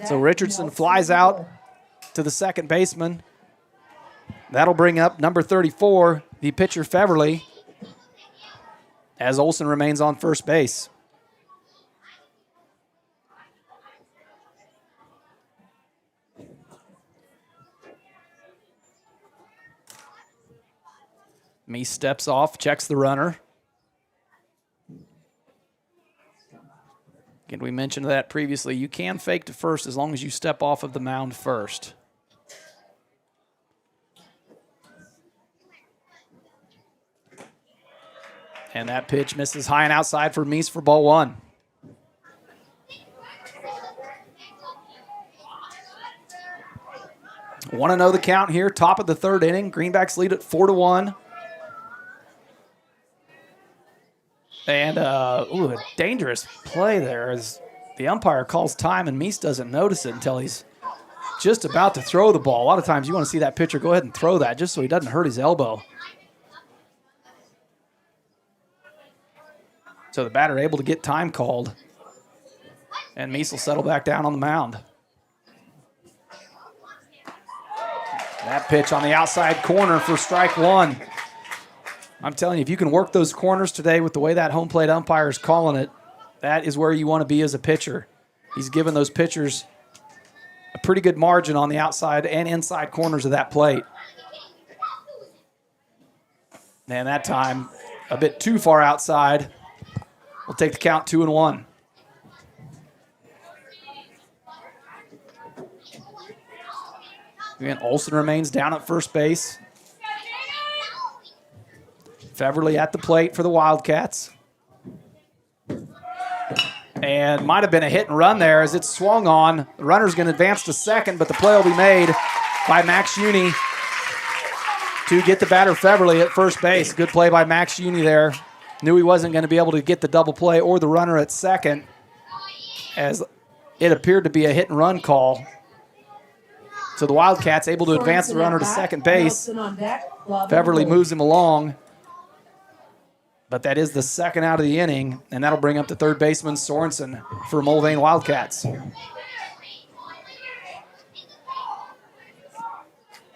So Richardson flies out to the second baseman. That'll bring up number 34, the pitcher Feverly, as Olson remains on first base. Meese steps off, checks the runner. Again, we mentioned that previously. You can fake to first as long as you step off of the mound first. And that pitch misses high and outside for Meese for ball one. Want to know the count here, top of the third inning. Greenbacks lead at 4-1. And a dangerous play there as the umpire calls time and Meese doesn't notice it until he's just about to throw the ball. A lot of times you want to see that pitcher go ahead and throw that just so he doesn't hurt his elbow. So the batter able to get time called. And Meese will settle back down on the mound. That pitch on the outside corner for strike one. I'm telling you, if you can work those corners today with the way that home plate umpire is calling it, that is where you want to be as a pitcher. He's given those pitchers a pretty good margin on the outside and inside corners of that plate. And that time, a bit too far outside. We'll take the count 2-1. Again, Olson remains down at first base. Feverly at the plate for the Wildcats. And might have been a hit and run there as it swung on. The runner's going to advance to second, but the play will be made by Max Uni to get the batter Feverly at first base. Good play by Max Uni there. Knew he wasn't going to be able to get the double play or the runner at second as it appeared to be a hit and run call. So the Wildcats able to advance the runner to second base. Feverly moves him along. But that is the second out of the inning, and that'll bring up the third baseman Sorensen for Mulvane Wildcats.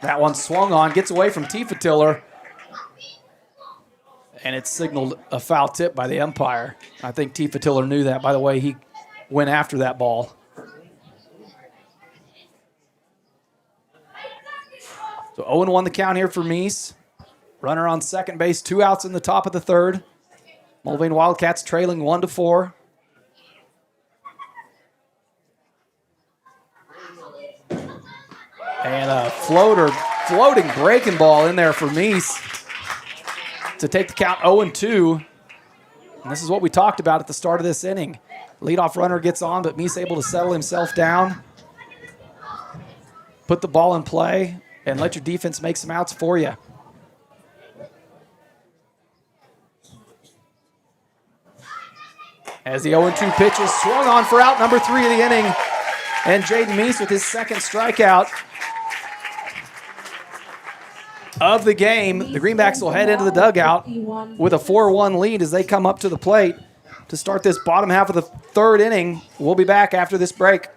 That one swung on, gets away from Tifa Tiller. And it's signaled a foul tip by the umpire. I think Tifa Tiller knew that by the way he went after that ball. So 0-1 the count here for Meese. Runner on second base, 2 outs in the top of the third. Mulvane Wildcats trailing 1-4. And a floating breaking ball in there for Meese to take the count 0-2. And this is what we talked about at the start of this inning. Leadoff runner gets on, but Meese able to settle himself down, put the ball in play, and let your defense make some outs for you. As the 0-2 pitch is swung on for out number 3 of the inning. And Jaden Meese with his second strikeout of the game. The Greenbacks will head into the dugout with a 4-1 lead as they come up to the plate to start this bottom half of the third inning. We'll be back after this break.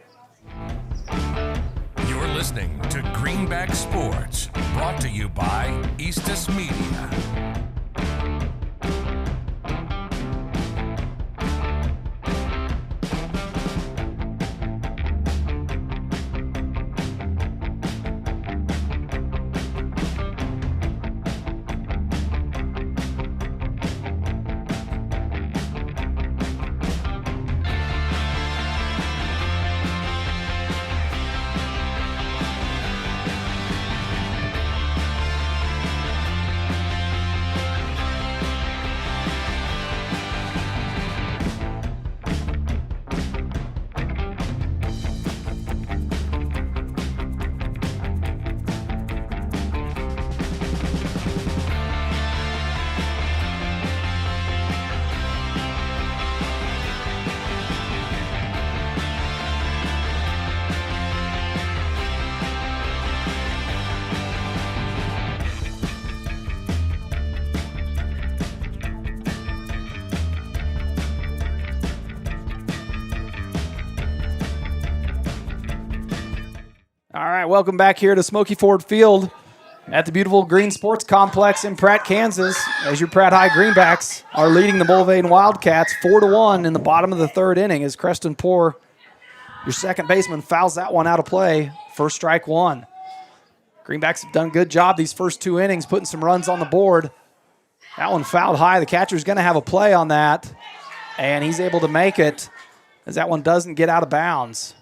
You're listening to Greenback Sports, brought to you by Eastus Media. All right, welcome back here to Smoky Ford Field at the beautiful Green Sports Complex in Pratt, Kansas, as your Pratt High Greenbacks are leading the Mulvane Wildcats 4-1 in the bottom of the third inning as Creston Poor, your second baseman, fouls that one out of play. First strike one. Greenbacks have done a good job these first 2 innings putting some runs on the board. That one fouled high. The catcher's going to have a play on that, and he's able to make it as that one doesn't get out of bounds.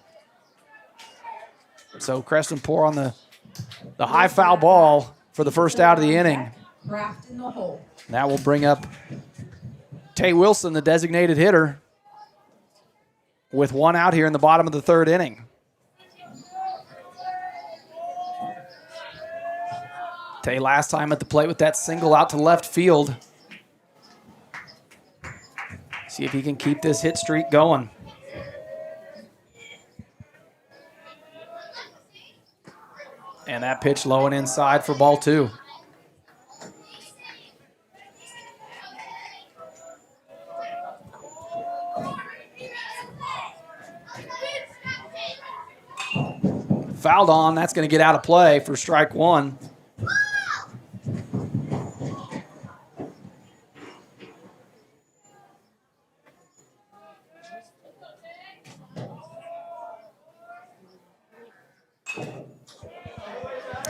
So Creston Poor on the high foul ball for the first out of the inning. Craft in the hole. That will bring up Tay Wilson, the designated hitter, with 1 out here in the bottom of the third inning. Tay last time at the plate with that single out to left field. See if he can keep this hit streak going. And that pitch low and inside for ball 2. Fouled on. That's going to get out of play for strike 1.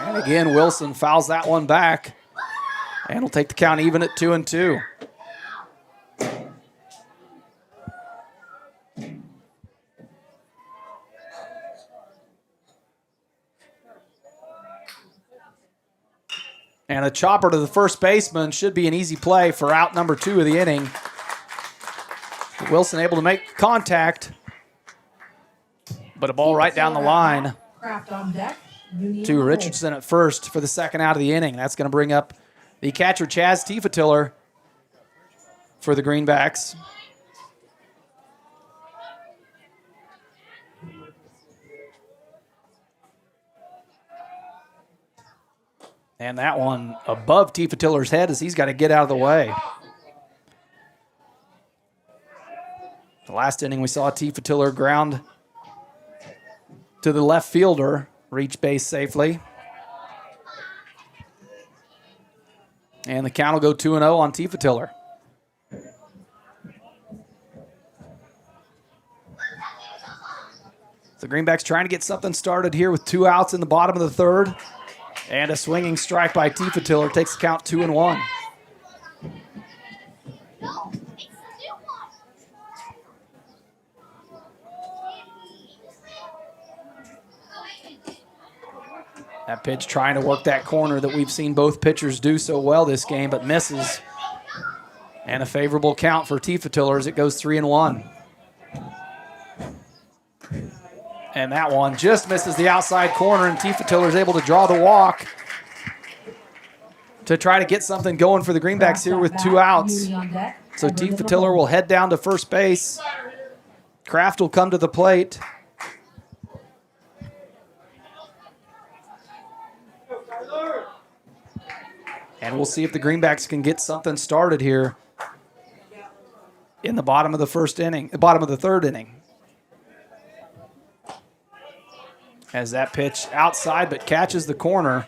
And again, Wilson fouls that one back. And will take the count even at 2-2. And a chopper to the first baseman should be an easy play for out number 2 of the inning. Wilson able to make contact, but a ball right down the line Craft on deck. to Richardson at first for the second out of the inning. That's going to bring up the catcher, Chaz Tiefatiller, for the Greenbacks. And that one above Tiefatiller's head as he's got to get out of the way. The last inning we saw Tiefatiller ground to the left fielder, reach base safely. And the count will go 2-0 on Tiefatiller. Greenbacks trying to get something started here with 2 outs in the bottom of the third. And a swinging strike by Tifa Tiller takes the count 2-1. That pitch trying to work that corner that we've seen both pitchers do so well this game, but misses. And a favorable count for Tifa Tiller as it goes 3-1. And that one just misses the outside corner, and Tifa Tiller is able to draw the walk to try to get something going for the Greenbacks here with 2 outs. So Tifa Tiller will head down to first base. Kraft will come to the plate. And we'll see if the Greenbacks can get something started here in the bottom of the third inning. As that pitch outside but catches the corner.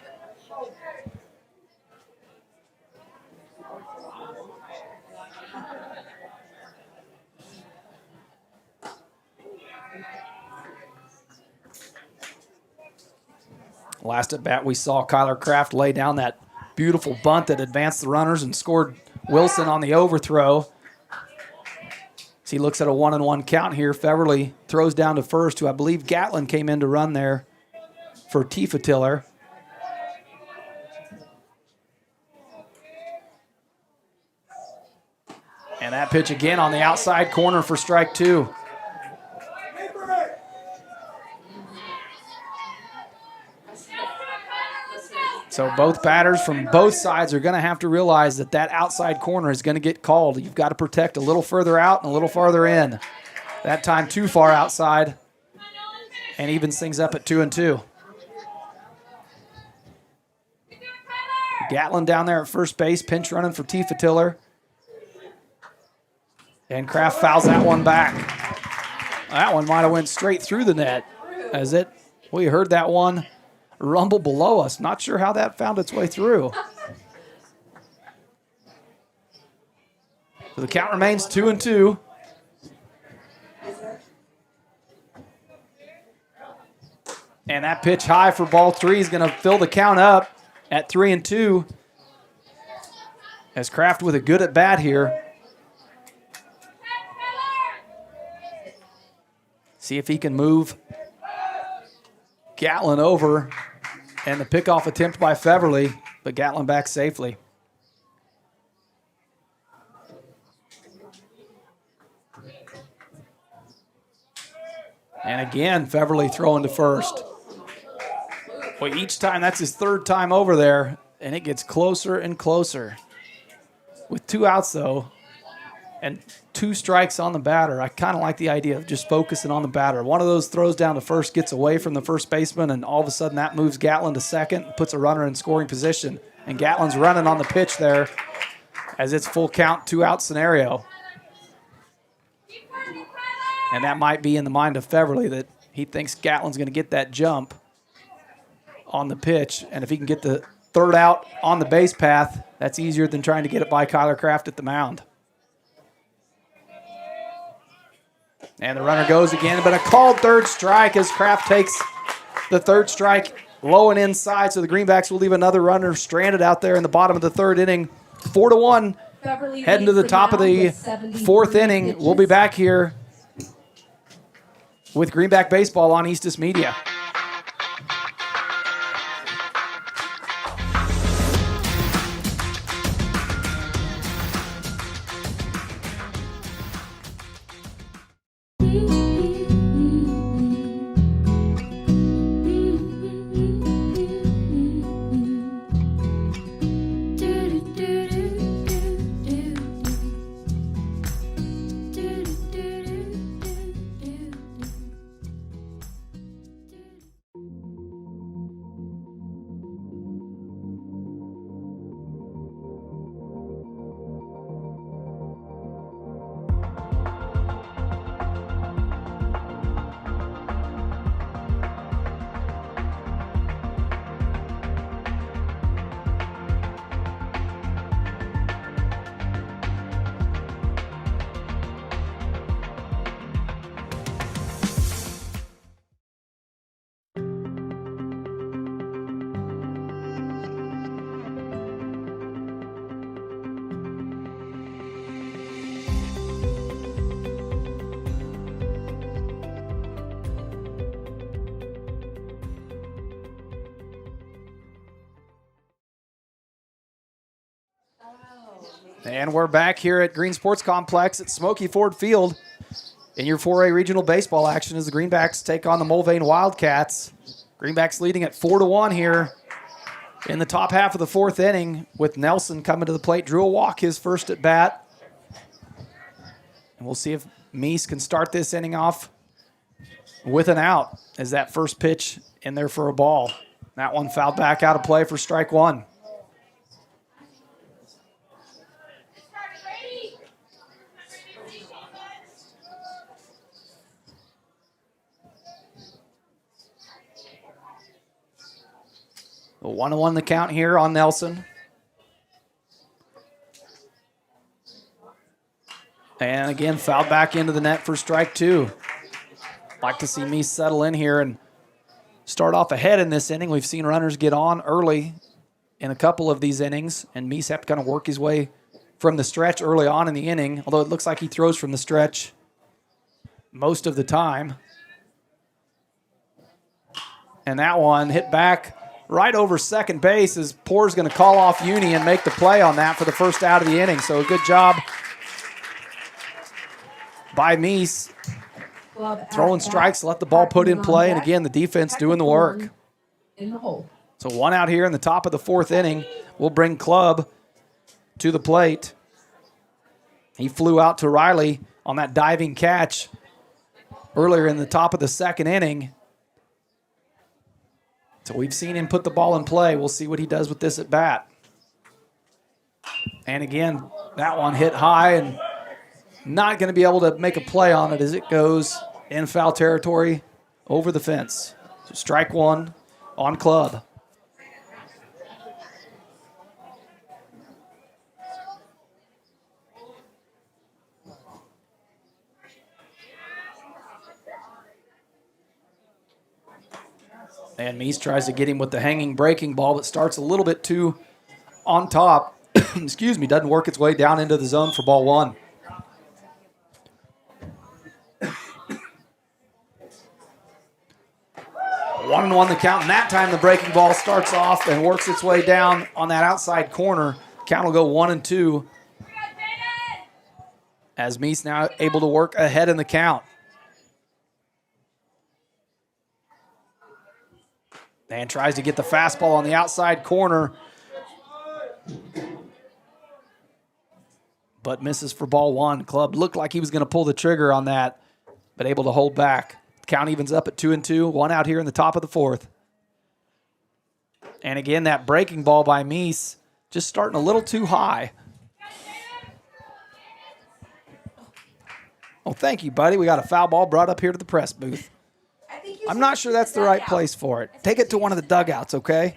Last at bat, we saw Kyler Kraft lay down that beautiful bunt that advanced the runners and scored Wilson on the overthrow. As he looks at a 1-1 count here, Feverly throws down to first, who I believe Gatlin came in to run there for Tifa Tiller. And that pitch again on the outside corner for strike 2. So both batters from both sides are going to have to realize that that outside corner is going to get called. You've got to protect a little further out and a little farther in. That time too far outside and evens things up at 2-2. Gatlin down there at first base, pinch running for Tifa Tiller. And Kraft fouls that one back. That one might have went straight through the net. We heard that one rumble below us. Not sure how that found its way through. So the count remains 2-2. And that pitch high for ball 3 is going to fill the count up at 3-2. As Kraft with a good at bat here. See if he can move Gatlin over, and the pickoff attempt by Feverly, but Gatlin back safely. And again, Feverly throwing to first. Well, each time, that's his third time over there, and it gets closer and closer. With 2 outs, though, and 2 strikes on the batter, I kind of like the idea of just focusing on the batter. One of those throws down to first gets away from the first baseman, and all of a sudden that moves Gatlin to second, puts a runner in scoring position. And Gatlin's running on the pitch there as it's full count, 2-out scenario. And that might be in the mind of Feverly that he thinks Gatlin's going to get that jump on the pitch. And if he can get the 3rd out on the base path, that's easier than trying to get it by Kyler Kraft at the mound. And the runner goes again, but a called 3rd strike as Kraft takes the 3rd strike low and inside. So the Greenbacks will leave another runner stranded out there in the bottom of the 3rd inning. 4-1, heading to the top of the 4th inning. We'll be back here with Greenback Baseball on Eastus Media. And we're back here at Green Sports Complex at Smoky Ford Field in your 4A regional baseball action as the Greenbacks take on the Mulvane Wildcats. Greenbacks leading at 4-1 here in the top half of the fourth inning with Nelson coming to the plate. Drew a walk his first at bat. And we'll see if Meese can start this inning off with an out as that first pitch in there for a ball. That one fouled back out of play for strike one. A 1-1 the count here on Nelson. And again, fouled back into the net for strike two. Like to see Meese settle in here and start off ahead in this inning. We've seen runners get on early in a couple of these innings, and Meese have to kind of work his way from the stretch early on in the inning, although it looks like he throws from the stretch most of the time. And that one hit back right over second base as Poor's going to call off Uni and make the play on that for the first out of the inning. So a good job by Meese. Throwing strikes, let the ball put in play, and again, the defense doing the work. So one out here in the top of the fourth inning. We'll bring Clubb to the plate. He flew out to Riley on that diving catch earlier in the top of the second inning. So we've seen him put the ball in play. We'll see what he does with this at bat. And again, that one hit high and not going to be able to make a play on it as it goes in foul territory over the fence. So strike one on Clubb. And Meese tries to get him with the hanging breaking ball, but starts a little bit too on top. Excuse me, doesn't work its way down into the zone for ball one. 1-1 the count, and that time the breaking ball starts off and works its way down on that outside corner. Count will go 1-2 as Meese now able to work ahead in the count. And tries to get the fastball on the outside corner, but misses for ball one. Clubb looked like he was going to pull the trigger on that, but able to hold back. Count evens up at 2-2. One out here in the top of the fourth. And again, that breaking ball by Meese just starting a little too high. Oh, thank you, buddy. We got a foul ball brought up here to the press booth. I'm not sure that's the right place for it. Take it to one of the dugouts, okay?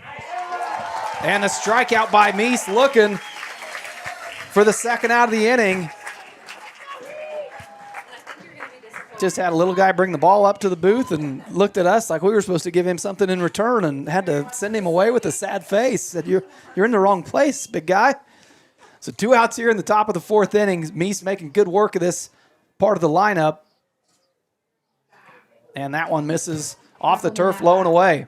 And a strikeout by Meese looking for the second out of the inning. Just had a little guy bring the ball up to the booth and looked at us like we were supposed to give him something in return and had to send him away with a sad face. Said, you're in the wrong place, big guy. So 2 outs here in the top of the fourth inning. Meese making good work of this part of the lineup. And that one misses off the turf, low and away.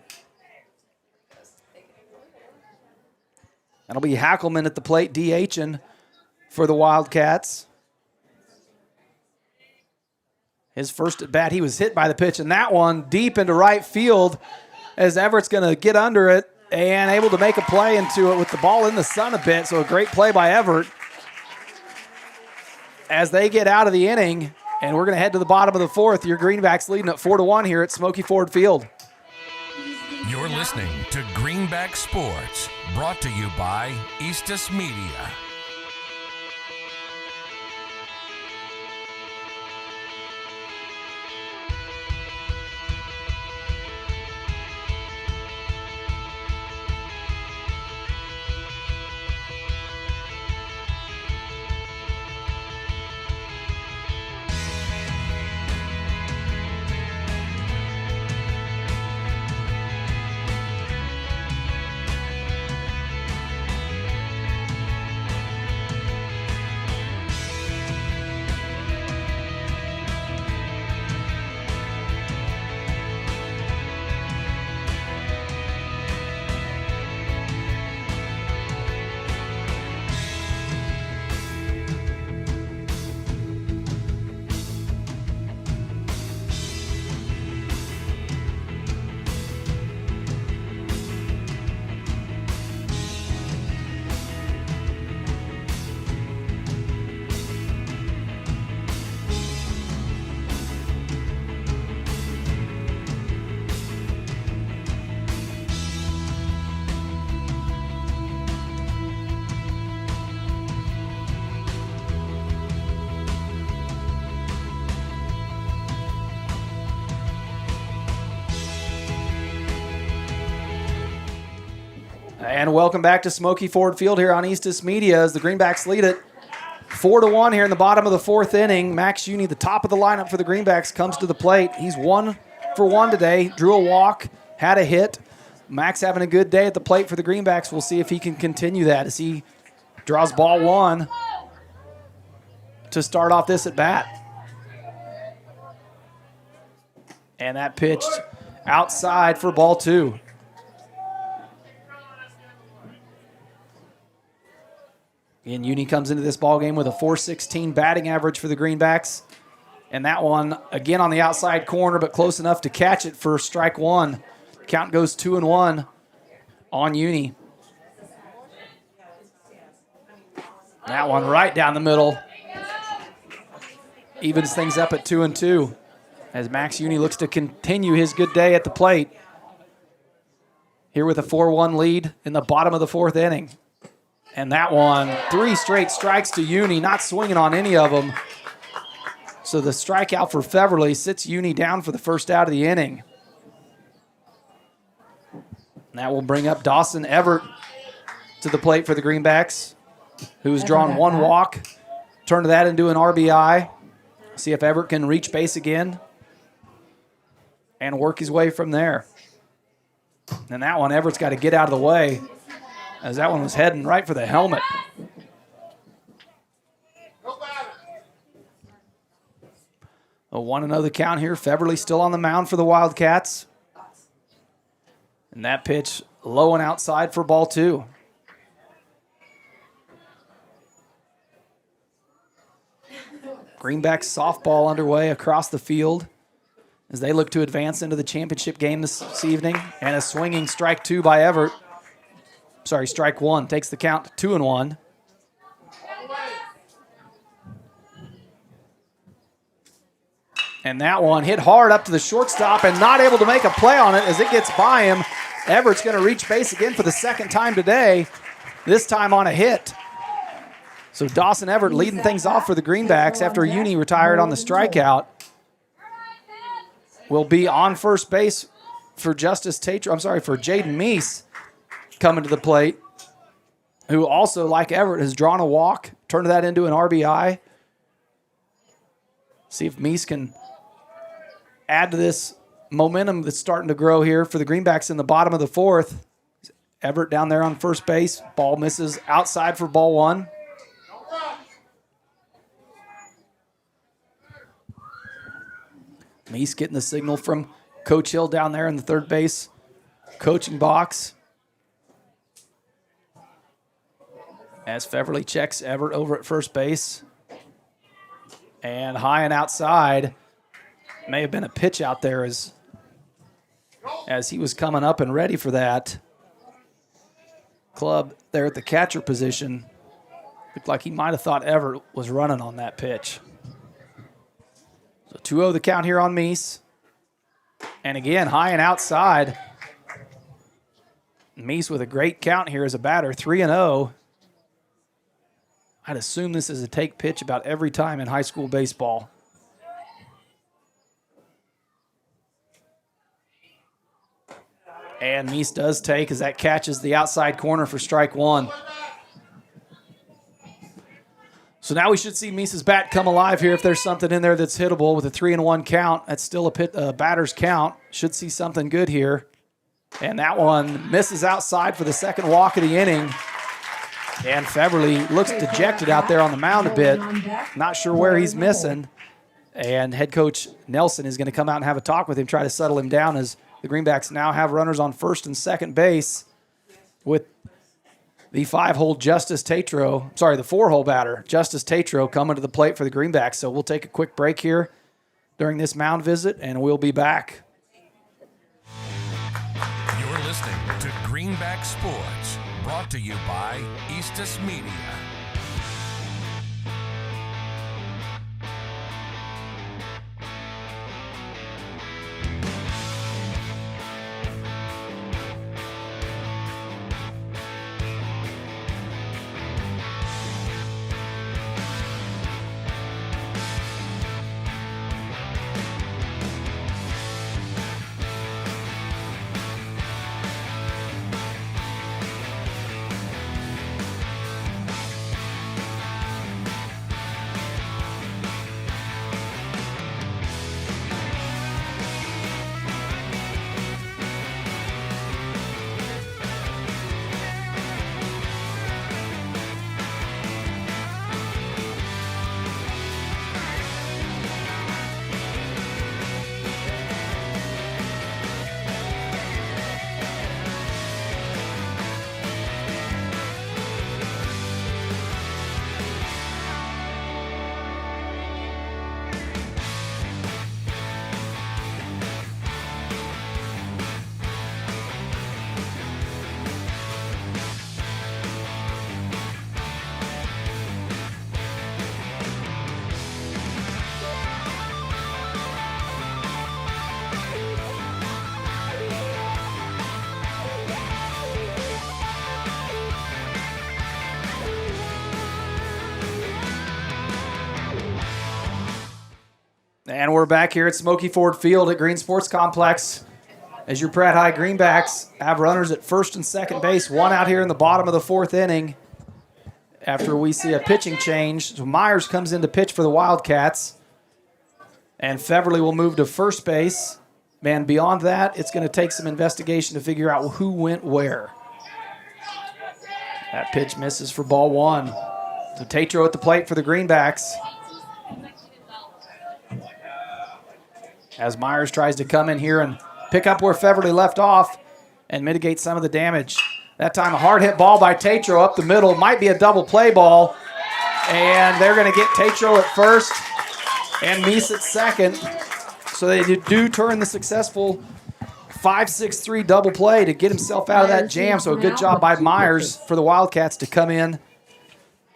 That'll be Hackelman at the plate, DHing for the Wildcats. His first at bat, he was hit by the pitch, and that one deep into right field as Everett's going to get under it and able to make a play into it with the ball in the sun a bit. So a great play by Everett as they get out of the inning. And we're going to head to the bottom of the fourth. Your Greenbacks leading at 4-1 here at Smoky Ford Field. You're listening to Greenback Sports, brought to you by Eastus Media. And welcome back to Smoky Ford Field here on Eastus Media as the Greenbacks lead it 4-1 here in the bottom of the fourth inning. Max Uni, the top of the lineup for the Greenbacks, comes to the plate. He's 1 for 1 today. Drew a walk, had a hit. Max having a good day at the plate for the Greenbacks. We'll see if he can continue that as he draws ball 1 to start off this at bat. And that pitched outside for ball 2. And Uni comes into this ball game with a .416 batting average for the Greenbacks. And that one, again on the outside corner, but close enough to catch it for strike 1. Count goes 2-1 on Uni. That one right down the middle. Evens things up at 2-2 as Max Uni looks to continue his good day at the plate. Here with a 4-1 lead in the bottom of the fourth inning. And that one, 3 straight strikes to Uni, not swinging on any of them. So the strikeout for Feverly sits Uni down for the first out of the inning. That will bring up Dawson Everett to the plate for the Greenbacks, who's drawn 1 walk, turned that into an RBI. See if Everett can reach base again and work his way from there. And that one, Everett's got to get out of the way, as that one was heading right for the helmet. A 1-0 count here. Feverly still on the mound for the Wildcats. And that pitch low and outside for ball 2. Greenbacks softball underway across the field as they look to advance into the championship game this evening. And a swinging strike 2 by Everett. Sorry, strike 1 takes the count to 2-1. And that one hit hard up to the shortstop and not able to make a play on it as it gets by him. Everett's going to reach base again for the second time today, this time on a hit. So Dawson Everett leading things off for the Greenbacks after Uni retired on the strikeout. Will be on first base for for Jaden Meese coming to the plate, who also, like Everett, has drawn a walk, turned that into an RBI. See if Meese can add to this momentum that's starting to grow here for the Greenbacks in the bottom of the fourth. Everett down there on first base. Ball misses outside for ball 1. Meese getting the signal from Coach Hill down there in the third base coaching box. As Feverly checks Everett over at first base. And high and outside. May have been a pitch out there as he was coming up and ready for that. Club there at the catcher position. Looked like he might have thought Everett was running on that pitch. So 2-0 the count here on Meese. And again, high and outside. Meese with a great count here as a batter, 3-0. I'd assume this is a take pitch about every time in high school baseball. And Meese does take as that catches the outside corner for strike 1. So now we should see Meese's bat come alive here if there's something in there that's hittable with a 3-1 count. That's still a batter's count. Should see something good here. And that one misses outside for the second walk of the inning. And Feverly looks dejected out there on the mound a bit. Not sure where he's missing. And head coach Nelson is going to come out and have a talk with him, try to settle him down as the Greenbacks now have runners on first and second base with the 4-hole batter, Justice Tatro, coming to the plate for the Greenbacks. So we'll take a quick break here during this mound visit, and we'll be back. You're listening to Greenback Sports, brought to you by Eastus Media. And we're back here at Smoky Ford Field at Green Sports Complex as your Pratt High Greenbacks have runners at first and second base. One out here in the bottom of the fourth inning after we see a pitching change. So Myers comes in to pitch for the Wildcats. And Feverly will move to first base. Man, beyond that, it's going to take some investigation to figure out who went where. That pitch misses for ball one. So Tatro at the plate for the Greenbacks. As Myers tries to come in here and pick up where Feverly left off and mitigate some of the damage. That time a hard hit ball by Tatro up the middle. Might be a double play ball. And they're going to get Tatro at first and Meese at second. So they do turn the successful 5-6-3 double play to get himself out of that jam. So a good job by Myers for the Wildcats to come in,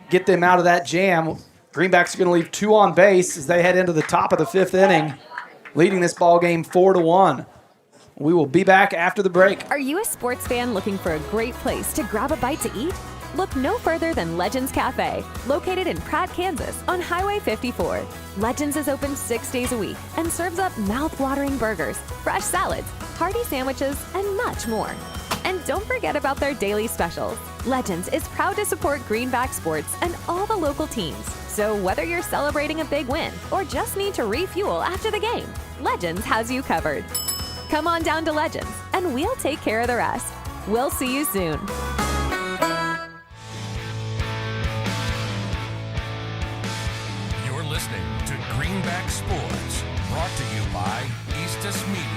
get them out of that jam. Greenbacks are going to leave 2 on base as they head into the top of the 5th inning, leading this ball game 4-1. We will be back after the break. Are you a sports fan looking for a great place to grab a bite to eat? Look no further than Legends Cafe, located in Pratt, Kansas on Highway 54. Legends is open 6 days a week and serves up mouth-watering burgers, fresh salads, hearty sandwiches, and much more. And don't forget about their daily specials. Legends is proud to support Greenback Sports and all the local teams. So whether you're celebrating a big win or just need to refuel after the game, Legends has you covered. Come on down to Legends, and we'll take care of the rest. We'll see you soon. You're listening to Greenback Sports, brought to you by Eastus Media.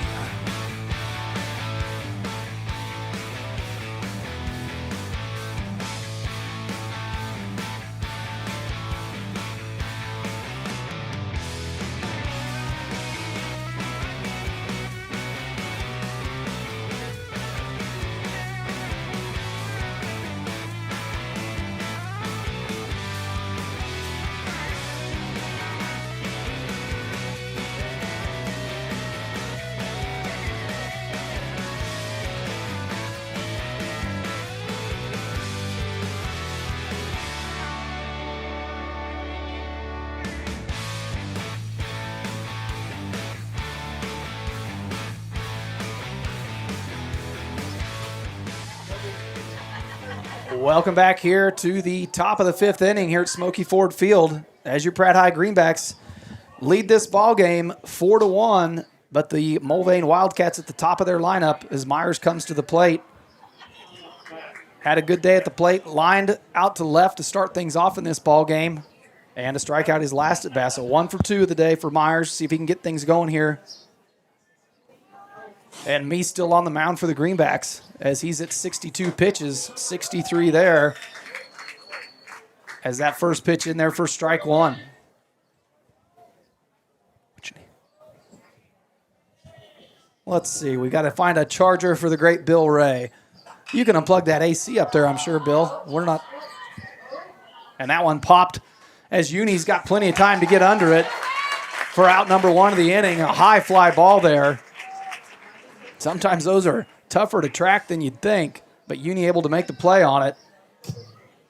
Welcome back here to the top of the 5th inning here at Smoky Ford Field as your Pratt High Greenbacks lead this ball game 4-1, but the Mulvane Wildcats at the top of their lineup as Myers comes to the plate. Had a good day at the plate, lined out to left to start things off in this ball game, and to strike out his last at bat. So 1 for 2 of the day for Myers. See if he can get things going here. And me still on the mound for the Greenbacks as he's at 62 pitches, 63 there. As that first pitch in there for strike one. Let's see. We got to find a charger for the great Bill Ray. You can unplug that AC up there, I'm sure, Bill. We're not. And that one popped as Uni's got plenty of time to get under it for out number 1 of the inning. A high fly ball there. Sometimes those are tougher to track than you'd think, but Uni able to make the play on it.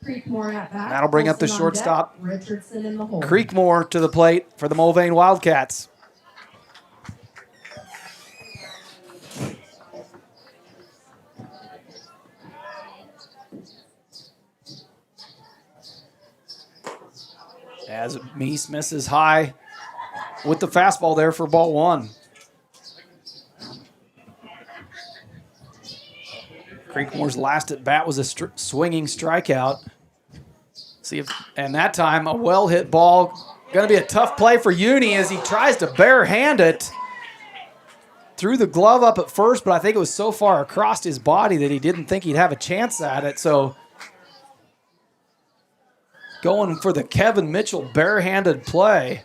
Creekmore at bat. That'll bring up the Olsen on shortstop. deck, Richardson in the hole. Creekmore to the plate for the Mulvane Wildcats. As Meese misses high with the fastball there for ball 1. Creekmore's last at bat was a swinging strikeout. See if, and that time a well hit ball. Going to be a tough play for Uni as he tries to barehand it. Threw the glove up at first, but I think it was so far across his body that he didn't think he'd have a chance at it. So going for the Kevin Mitchell barehanded play,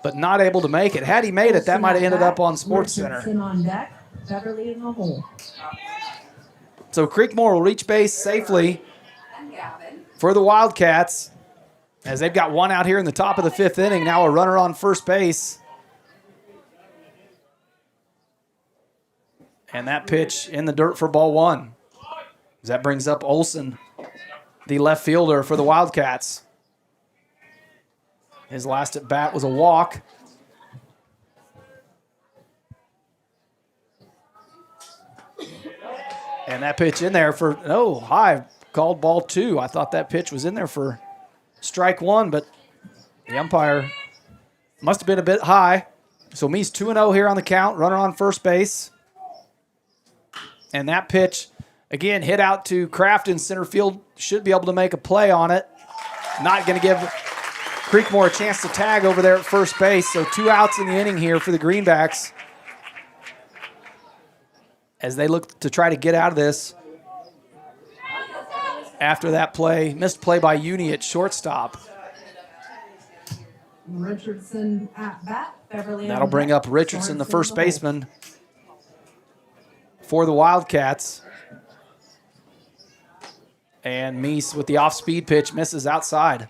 but not able to make it. Had he made it, that might have ended up on SportsCenter. Richardson on deck, Beverly in the hole. So Creekmore will reach base safely for the Wildcats as they've got one out here in the top of the 5th inning. Now a runner on first base. And that pitch in the dirt for ball 1. That brings up Olsen, the left fielder for the Wildcats. His last at bat was a walk. And that pitch in there for, high, called ball 2. I thought that pitch was in there for strike 1, but the umpire must have been a bit high. So Meese 2-0 here on the count, runner on first base. And that pitch, again, hit out to Kraft in center field, should be able to make a play on it. Not going to give Creekmore a chance to tag over there at first base. So 2 outs in the inning here for the Greenbacks as they look to try to get out of this after that play, missed play by Uni at shortstop. Richardson at bat. Beverly That'll bring up Richardson, the first baseman for the Wildcats. And Meese with the off-speed pitch misses outside.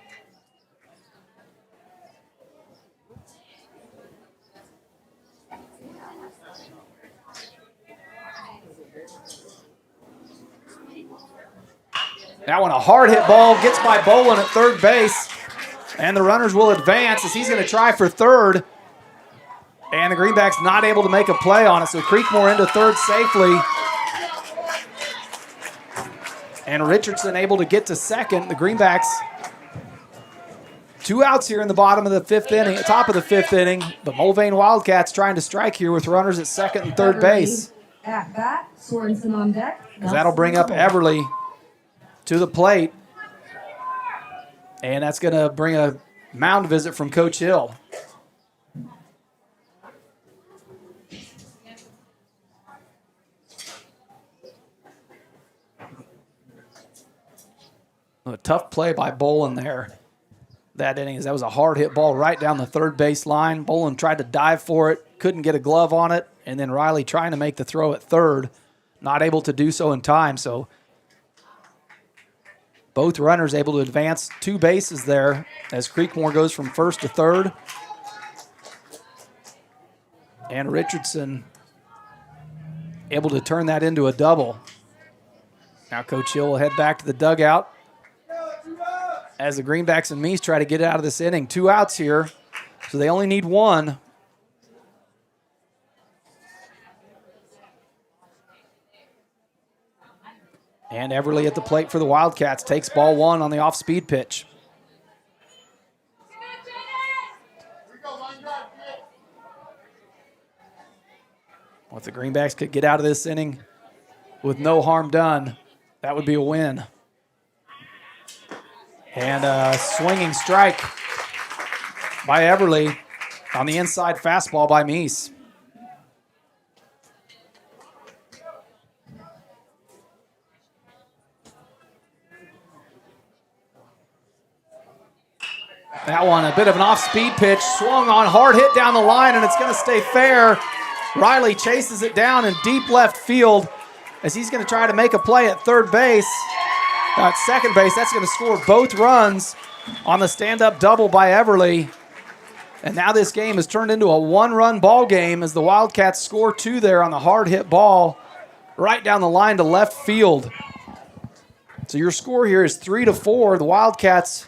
That one a hard hit ball, gets by Bolin at third base. And the runners will advance as he's going to try for third. And the Greenbacks not able to make a play on it. So Creekmore into third safely. And Richardson able to get to second. The Greenbacks 2 outs here in the bottom of the 5th inning, top of the 5th inning. The Mulvane Wildcats trying to strike here with runners at second and third base. At bat, Sorensen on deck. That'll bring up Everly to the plate. And that's going to bring a mound visit from Coach Hill. A tough play by Bolin there. That inning, that was a hard hit ball right down the third base line. Bolin tried to dive for it, couldn't get a glove on it, and then Riley trying to make the throw at third, not able to do so in time. So both runners able to advance 2 bases there as Creekmore goes from first to third. And Richardson able to turn that into a double. Now Coach Hill will head back to the dugout as the Greenbacks and Meese try to get out of this inning. 2 outs here, so they only need 1. And Everly at the plate for the Wildcats takes ball 1 on the off-speed pitch. Well, if the Greenbacks could get out of this inning with no harm done, that would be a win. And a swinging strike by Everly on the inside fastball by Meese. That one, a bit of an off-speed pitch, swung on, hard hit down the line, and it's going to stay fair. Riley chases it down in deep left field as he's going to try to make a play at third base. At second base, that's going to score both runs on the stand-up double by Everly. And now this game has turned into a 1-run ball game as the Wildcats score 2 there on the hard hit ball right down the line to left field. So your score here is 3-4. The Wildcats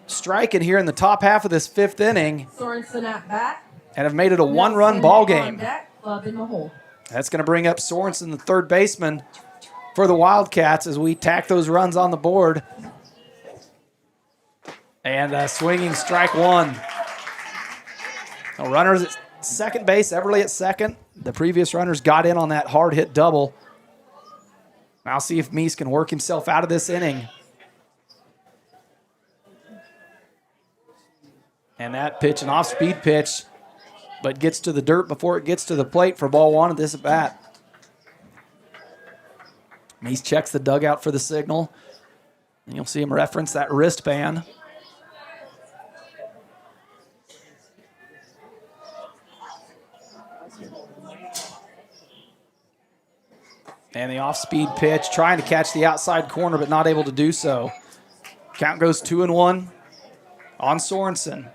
striking here in the top half of this 5th inning. Sorensen at bat. And have made it a 1-run ball game. On deck, club in the hole. That's going to bring up Sorensen, the third baseman, for the Wildcats as we tack those runs on the board. And a swinging strike 1. Now runners at second base, Everly at second. The previous runners got in on that hard hit double. Now see if Meese can work himself out of this inning. And that pitch, an off-speed pitch, but gets to the dirt before it gets to the plate for ball 1 at this at bat. Meese checks the dugout for the signal. And you'll see him reference that wristband. And the off-speed pitch, trying to catch the outside corner, but not able to do so. Count goes 2-1 on Sorensen.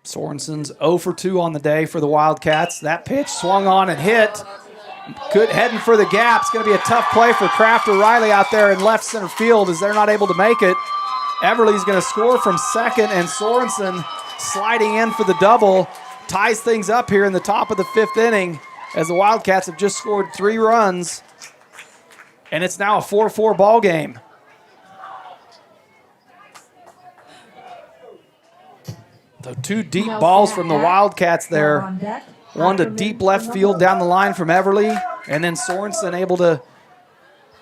Sorensen's 0 for 2 on the day for the Wildcats. That pitch swung on and hit. Good heading for the gap. It's going to be a tough play for Kraft or Riley out there in left center field as they're not able to make it. Everly's going to score from second, and Sorensen sliding in for the double. ties things up here in the top of the 5th inning as the Wildcats have just scored 3 runs, and it's now a 4-4 ball game. So 2 deep balls from the Wildcats there. One to deep left field down the line from Everly, and then Sorensen able to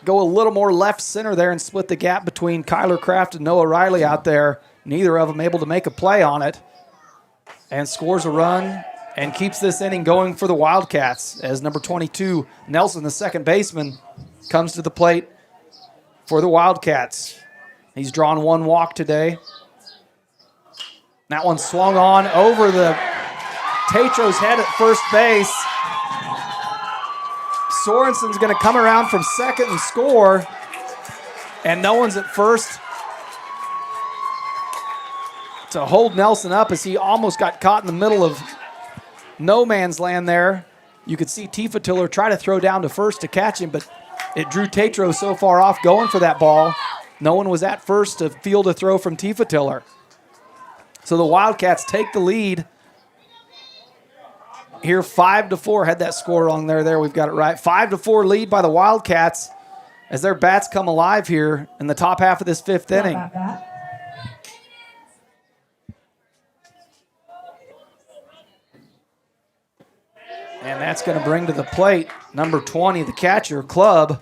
go a little more left center there and split the gap between Kyler Kraft and Noah Riley out there. Neither of them able to make a play on it, and scores a run and keeps this inning going for the Wildcats as number 22, Nelson, the second baseman, comes to the plate for the Wildcats. He's drawn 1 walk today. That one swung on over the Tetro's head at first base. Sorensen's going to come around from second and score, and no one's at first to hold Nelson up as he almost got caught in the middle of no man's land there. You could see Tifa Tiller try to throw down to first to catch him, but it drew Tetro so far off going for that ball. No one was at first to field a throw from Tifa Tiller. So the Wildcats take the lead here 5-4. Had that score wrong there. We've got it right. 5-4 lead by the Wildcats as their bats come alive here in the top half of this 5th inning. And that's going to bring to the plate number 20, the catcher, Club.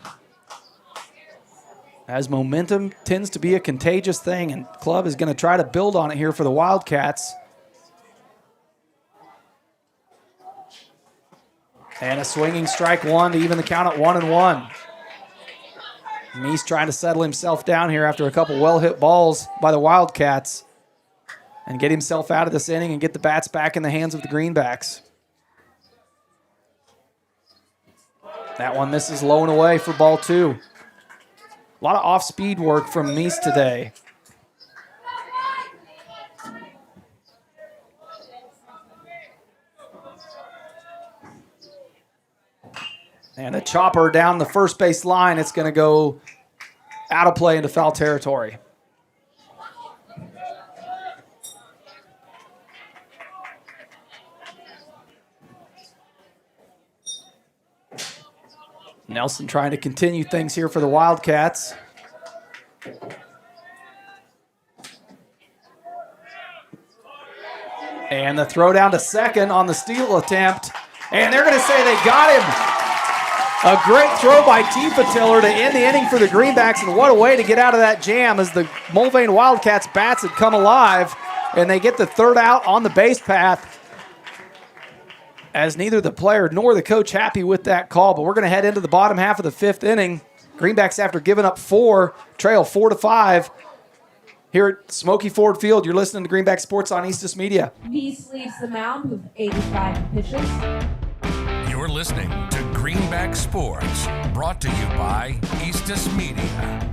As momentum tends to be a contagious thing, and Club is going to try to build on it here for the Wildcats. And a swinging strike 1 to even the count at 1-1. Meese trying to settle himself down here after a couple well-hit balls by the Wildcats and get himself out of this inning and get the bats back in the hands of the Greenbacks. That one misses low and away for ball 2. A lot of off-speed work from Meese today. And a chopper down the first base line. It's going to go out of play into foul territory. Nelson trying to continue things here for the Wildcats. And the throw down to second on the steal attempt. And they're going to say they got him. A great throw by Tifa Tiller to end the inning for the Greenbacks, and what a way to get out of that jam as the Mulvane Wildcats bats had come alive, and they get the third out on the base path as neither the player nor the coach happy with that call. But we're going to head into the bottom half of the 5th inning. Greenbacks, after giving up 4, trail 4-5 here at Smoky Ford Field. You're listening to Greenback Sports on Eastus Media. Meese leaves the mound with 85 pitches. You're listening to Greenback Sports, brought to you by Eastus Media.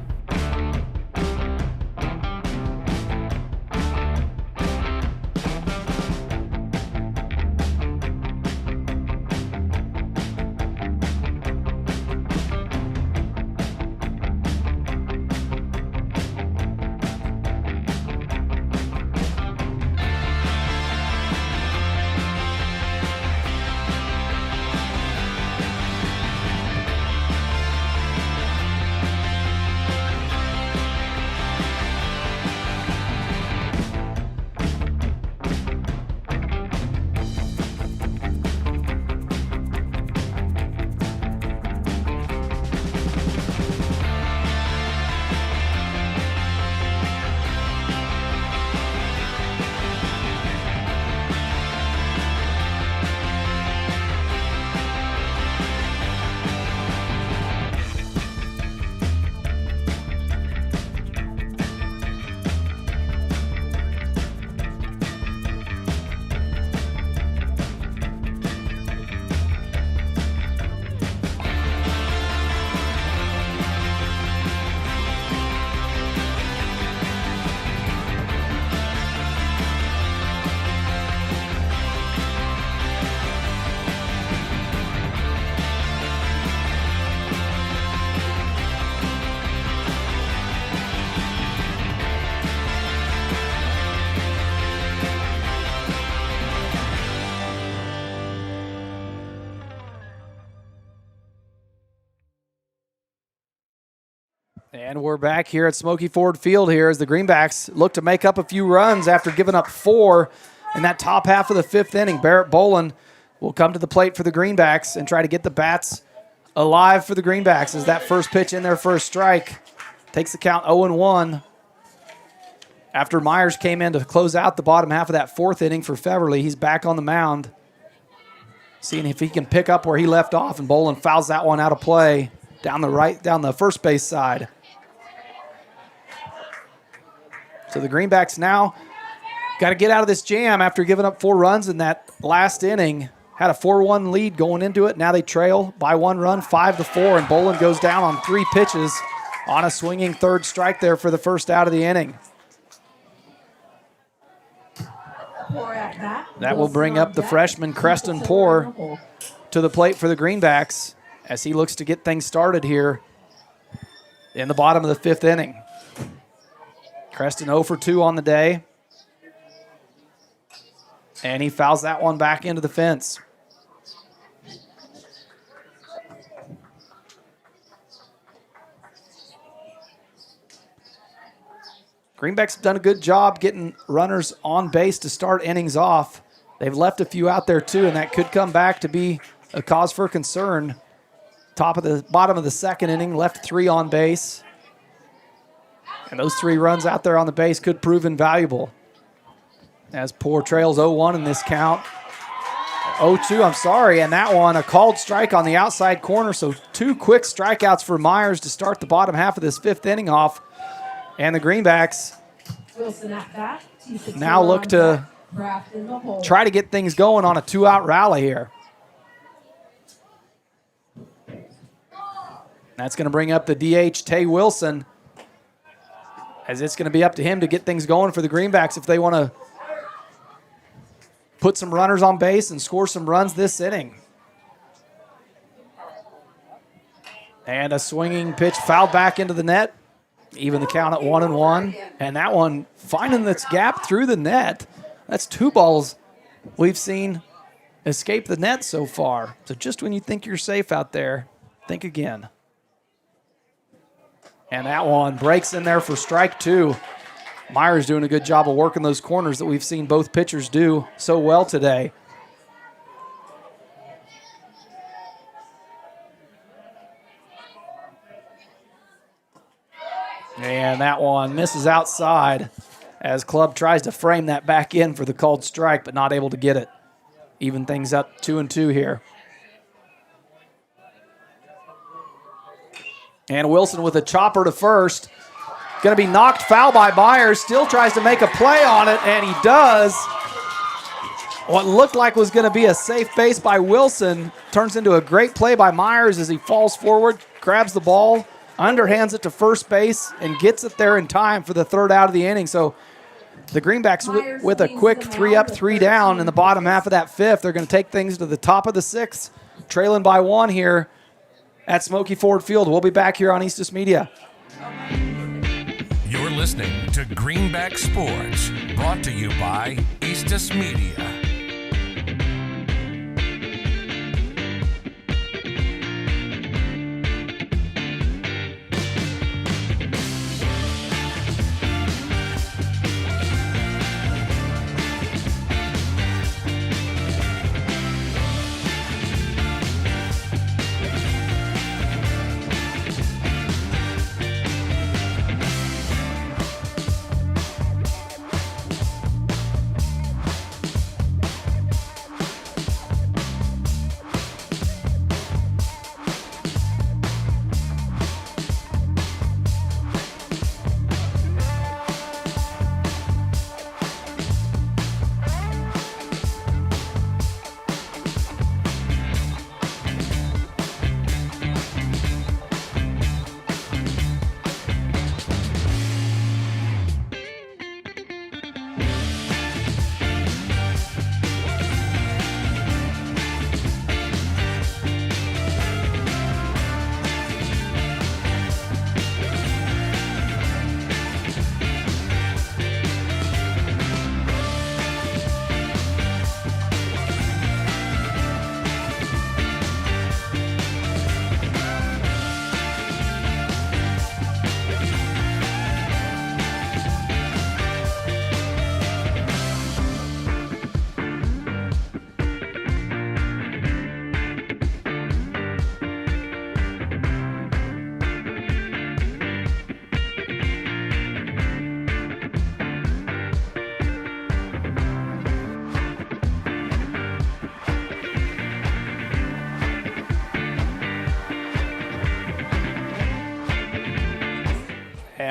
And we're back here at Smoky Ford Field here as the Greenbacks look to make up a few runs after giving up 4 in that top half of the 5th inning. Barrett Boland will come to the plate for the Greenbacks and try to get the bats alive for the Greenbacks as that first pitch in their first strike takes the count 0-1. After Myers came in to close out the bottom half of that 4th inning for Feverly, he's back on the mound, seeing if he can pick up where he left off, and Boland fouls that one out of play down the first base side. So the Greenbacks now got to get out of this jam after giving up 4 runs in that last inning. Had a 4-1 lead going into it. Now they trail by 1 run, 5-4, and Boland goes down on 3 pitches on a swinging third strike there for the first out of the inning. That will bring up the freshman Creston Poor to the plate for the Greenbacks as he looks to get things started here in the bottom of the 5th inning. Creston 0 for 2 on the day. And he fouls that one back into the fence. Greenbacks have done a good job getting runners on base to start innings off. They've left a few out there too, and that could come back to be a cause for concern. Bottom of the 2nd inning, left 3 on base. And those 3 runs out there on the base could prove invaluable. As Poor trails 0-1 in this count. 0-2, I'm sorry, and that one, a called strike on the outside corner, so 2 quick strikeouts for Myers to start the bottom half of this 5th inning off. And the Greenbacks now look to try to get things going on a 2-out rally here. That's going to bring up the DH, Tay Wilson, as it's going to be up to him to get things going for the Greenbacks if they want to put some runners on base and score some runs this inning. And a swinging pitch fouled back into the net. Even the count at 1-1. And that one finding its gap through the net. That's 2 balls we've seen escape the net so far. So just when you think you're safe out there, think again. And that one breaks in there for strike 2. Myers doing a good job of working those corners that we've seen both pitchers do so well today. And that one misses outside as Club tries to frame that back in for the called strike, but not able to get it. Even things up 2-2 here. And Wilson with a chopper to first. Going to be knocked foul by Myers. Still tries to make a play on it, and he does. What looked like was going to be a safe base by Wilson turns into a great play by Myers as he falls forward, grabs the ball, underhands it to first base, and gets it there in time for the 3rd out of the inning. So the Greenbacks with a quick 3-up, 3-down in the bottom half of that 5th. They're going to take things to the top of the 6th, trailing by 1 here at Smoky Ford Field. We'll be back here on Eastus Media. You're listening to Greenback Sports, brought to you by Eastus Media.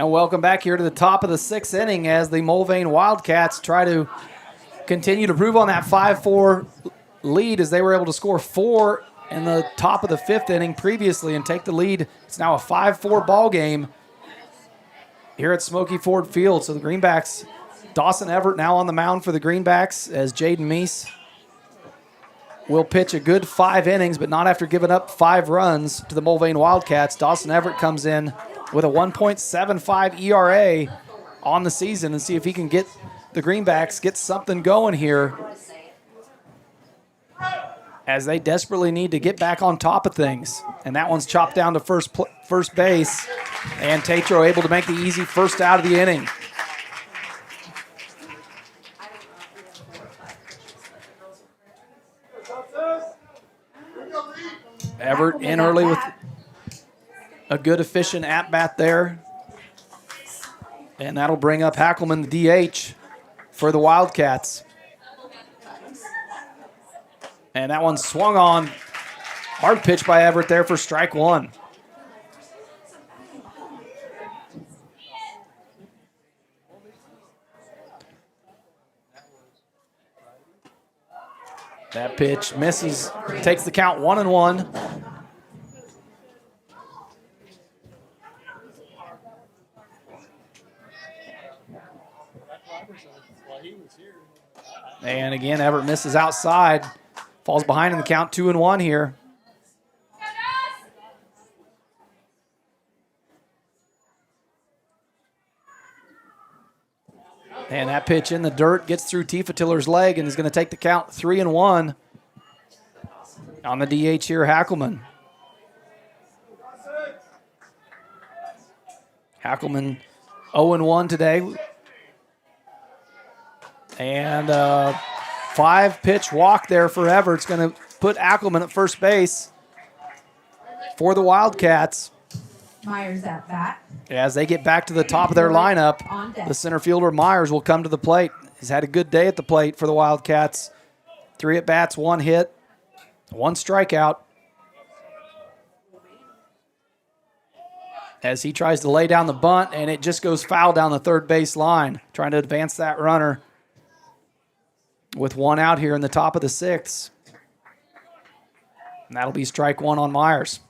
And welcome back here to the top of the 6th inning as the Mulvane Wildcats try to continue to prove on that 5-4 lead as they were able to score 4 in the top of the 5th inning previously and take the lead. It's now a 5-4 ball game here at Smoky Ford Field. So the Greenbacks, Dawson Everett now on the mound for the Greenbacks as Jaden Meese will pitch a good 5 innings, but not after giving up 5 runs to the Mulvane Wildcats. Dawson Everett comes in with a 1.75 ERA on the season and see if he can get the Greenbacks, get something going here as they desperately need to get back on top of things. And that one's chopped down to first base, and Tatro able to make the easy first out of the inning. Everett in early with a good, efficient at-bat there. And that'll bring up Hackelman, the DH, for the Wildcats. And that one swung on. Hard pitch by Everett there for strike 1. That pitch misses, takes the count 1-1. And again, Everett misses outside. Falls behind in the count 2-1 here. And that pitch in the dirt gets through Tifa Tiller's leg and is going to take the count 3-1 on the DH here, Hackelman. Hackelman 0-1 today. And 5-pitch walk there for Everett. It's going to put Hackelman at first base for the Wildcats. Myers at bat. As they get back to the top of their lineup, the center fielder Myers will come to the plate. He's had a good day at the plate for the Wildcats. 3 at-bats, 1 hit, 1 strikeout. As he tries to lay down the bunt, and it just goes foul down the third base line, trying to advance that runner with 1 out here in the top of the 6th. And that'll be strike 1 on Myers.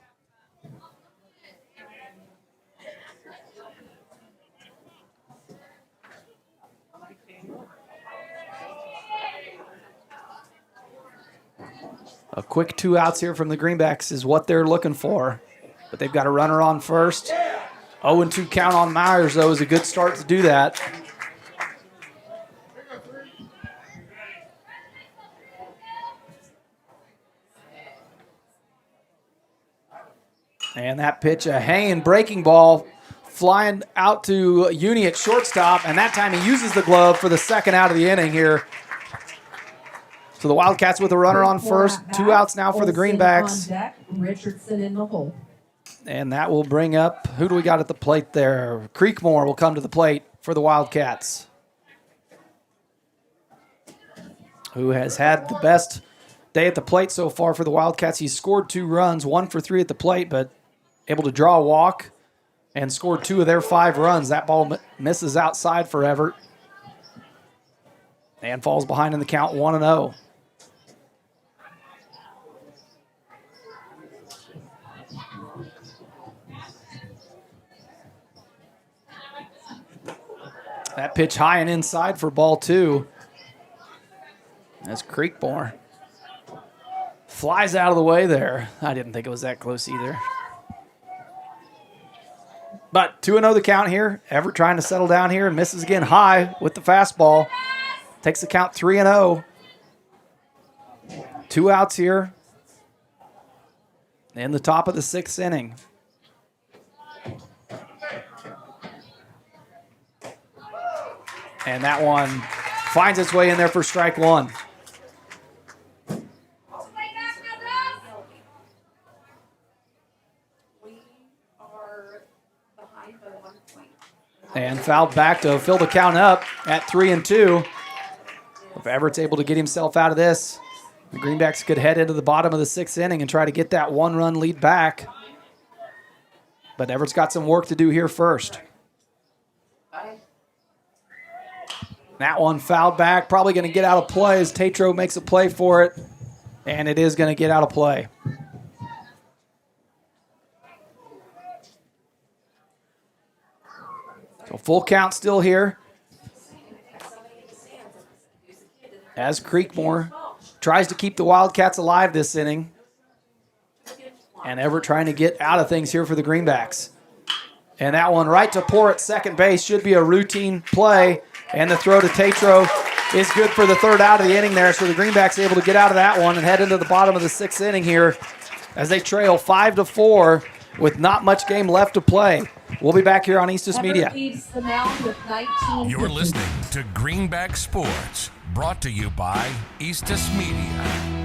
A quick 2 outs here from the Greenbacks is what they're looking for. But they've got a runner on first. 0-2 count on Myers, though, is a good start to do that. And that pitch, a hanging breaking ball, flying out to Uni at shortstop. And that time he uses the glove for the 2nd out of the inning here. So the Wildcats with a runner on first. 2 outs now for the Greenbacks. Richardson in the hole. And that will bring up, who do we got at the plate there? Creekmore will come to the plate for the Wildcats, who has had the best day at the plate so far for the Wildcats. He's scored 2 runs, 1 for 3 at the plate, but able to draw a walk and scored 2 of their 5 runs. That ball misses outside for Everett and falls behind in the count 1-0. That pitch high and inside for ball 2. That's Creekmore. Flies out of the way there. I didn't think it was that close either. But 2-0 the count here. Everett trying to settle down here and misses again high with the fastball. Takes the count 3-0. 2 outs here in the top of the 6th inning. And that one finds its way in there for strike 1. And fouled back to fill the count up at 3-2. If Everett's able to get himself out of this, the Greenbacks could head into the bottom of the 6th inning and try to get that 1-run lead back. But Everett's got some work to do here first. That one fouled back, probably going to get out of play as Tatro makes a play for it, and it is going to get out of play. So full count still here as Creekmore tries to keep the Wildcats alive this inning. And Everett trying to get out of things here for the Greenbacks. And that one right to Poor at second base should be a routine play. And the throw to Tatro is good for the third out of the inning there. So the Greenbacks able to get out of that one and head into the bottom of the sixth inning here as they trail 5-4 with not much game left to play. We'll be back here on Eastus Media. Everett leads the mound with 19. You're listening to Greenback Sports, brought to you by Eastus Media.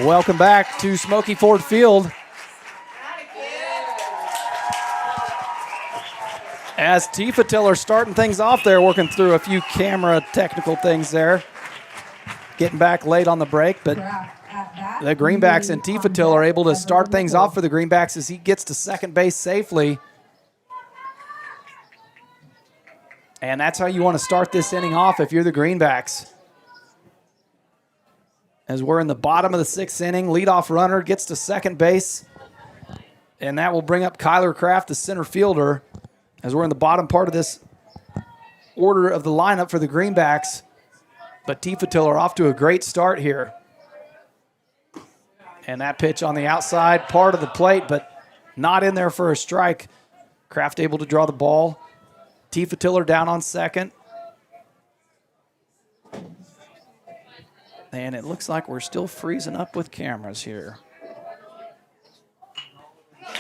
Welcome back to Smoky Ford Field. As Tifa Tiller starting things off there, working through a few camera technical things there. Getting back late on the break, but the Greenbacks and Tifa Tiller are able to start things off for the Greenbacks as he gets to second base safely. And that's how you want to start this inning off if you're the Greenbacks. As we're in the bottom of the sixth inning, leadoff runner gets to second base. And that will bring up Kyler Kraft, the center fielder, as we're in the bottom part of this order of the lineup for the Greenbacks. But Tifa Tiller off to a great start here. And that pitch on the outside part of the plate, but not in there for a strike. Kraft able to draw the ball. Tifa Tiller down on second. And it looks like we're still freezing up with cameras here.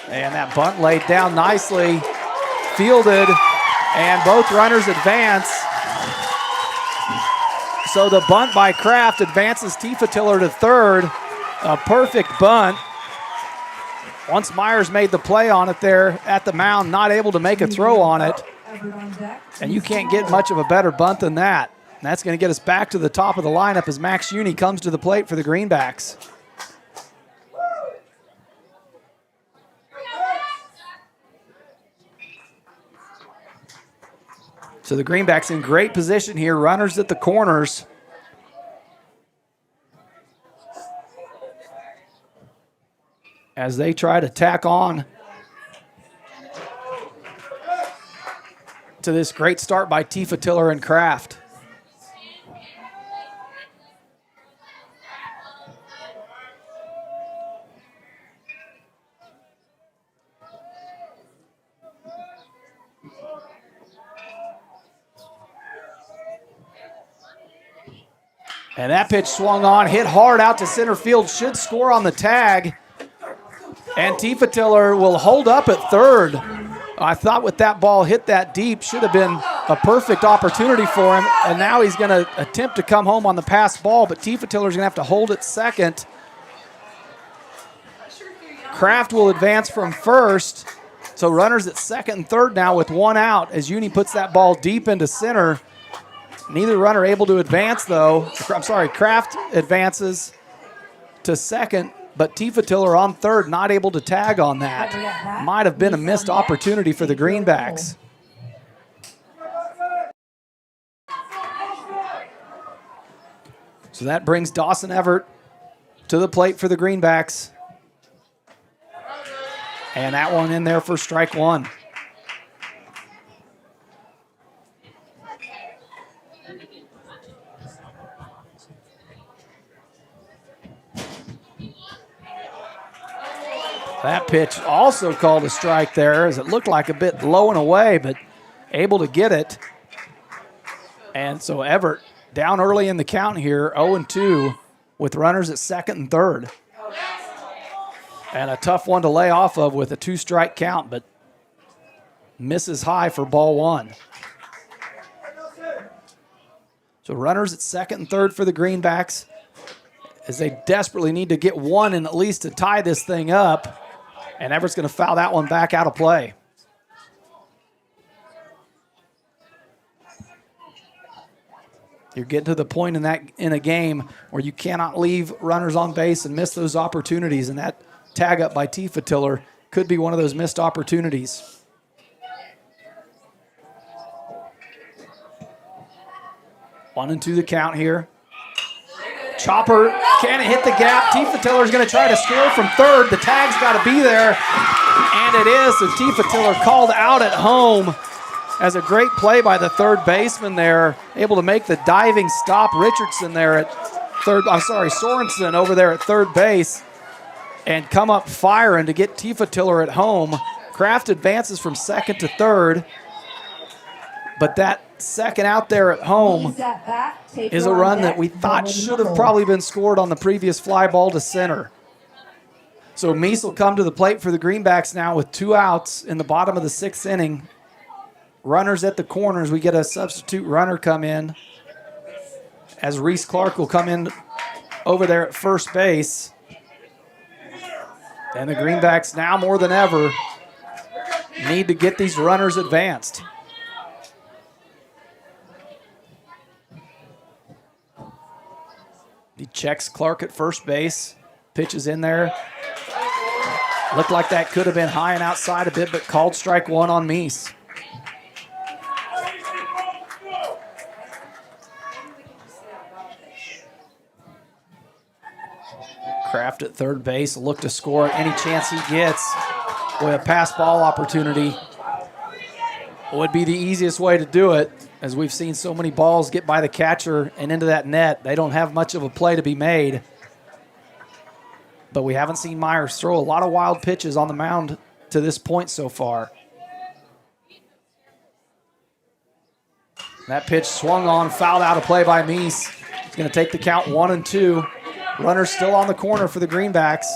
And that bunt laid down nicely, fielded, and both runners advance. So the bunt by Kraft advances Tifa Tiller to third. A perfect bunt. Once Myers made the play on it there at the mound, not able to make a throw on it. And you can't get much of a better bunt than that. And that's going to get us back to the top of the lineup as Max Uni comes to the plate for the Greenbacks. So the Greenbacks in great position here, runners at the corners. As they try to tack on to this great start by Tifa Tiller and Kraft. And that pitch swung on, hit hard out to center field, should score on the tag. And Tifa Tiller will hold up at third. I thought with that ball hit that deep, should have been a perfect opportunity for him. And now he's going to attempt to come home on the pass ball, but Tifa Tiller's going to have to hold it second. Kraft will advance from first. So runners at second and third now with one out as Uni puts that ball deep into center. Neither runner able to advance, though. I'm sorry, Kraft advances to second, but Tifa Tiller on third, not able to tag on that. Might have been a missed opportunity for the Greenbacks. So that brings Dawson Everett to the plate for the Greenbacks. And that one in there for strike one. That pitch also called a strike there as it looked like a bit low and away, but able to get it. And so Everett down early in the count here, 0-2 with runners at second and third. And a tough one to lay off of with a 2-strike count, but misses high for ball one. So runners at second and third for the Greenbacks as they desperately need to get one and at least to tie this thing up. And Everett's going to foul that one back out of play. You're getting to the point in a game where you cannot leave runners on base and miss those opportunities, and that tag up by Tifa Tiller could be one of those missed opportunities. 1-2 the count here. Chopper can't hit the gap. Tifa Tiller's going to try to score from third. The tag's got to be there, and it is. So Tifa Tiller called out at home as a great play by the third baseman there, able to make the diving stop. Richardson there at third. I'm sorry, Sorensen over there at third base, and come up firing to get Tifa Tiller at home. Kraft advances from second to third, but that second out there at home is a run that we thought should have probably been scored on the previous fly ball to center. So Meese will come to the plate for the Greenbacks now with 2 outs in the bottom of the 6th inning. Runners at the corners. We get a substitute runner come in as Reese Clark will come in over there at first base. And the Greenbacks now more than ever need to get these runners advanced. He checks Clark at first base. Pitches in there. Looked like that could have been high and outside a bit, but called strike one on Meese. Kraft at third base. Look to score any chance he gets. Boy, a pass ball opportunity would be the easiest way to do it. As we've seen so many balls get by the catcher and into that net, they don't have much of a play to be made. But we haven't seen Myers throw a lot of wild pitches on the mound to this point so far. That pitch swung on, fouled out of play by Meese. He's going to take the count 1-2. Runners still on the corner for the Greenbacks.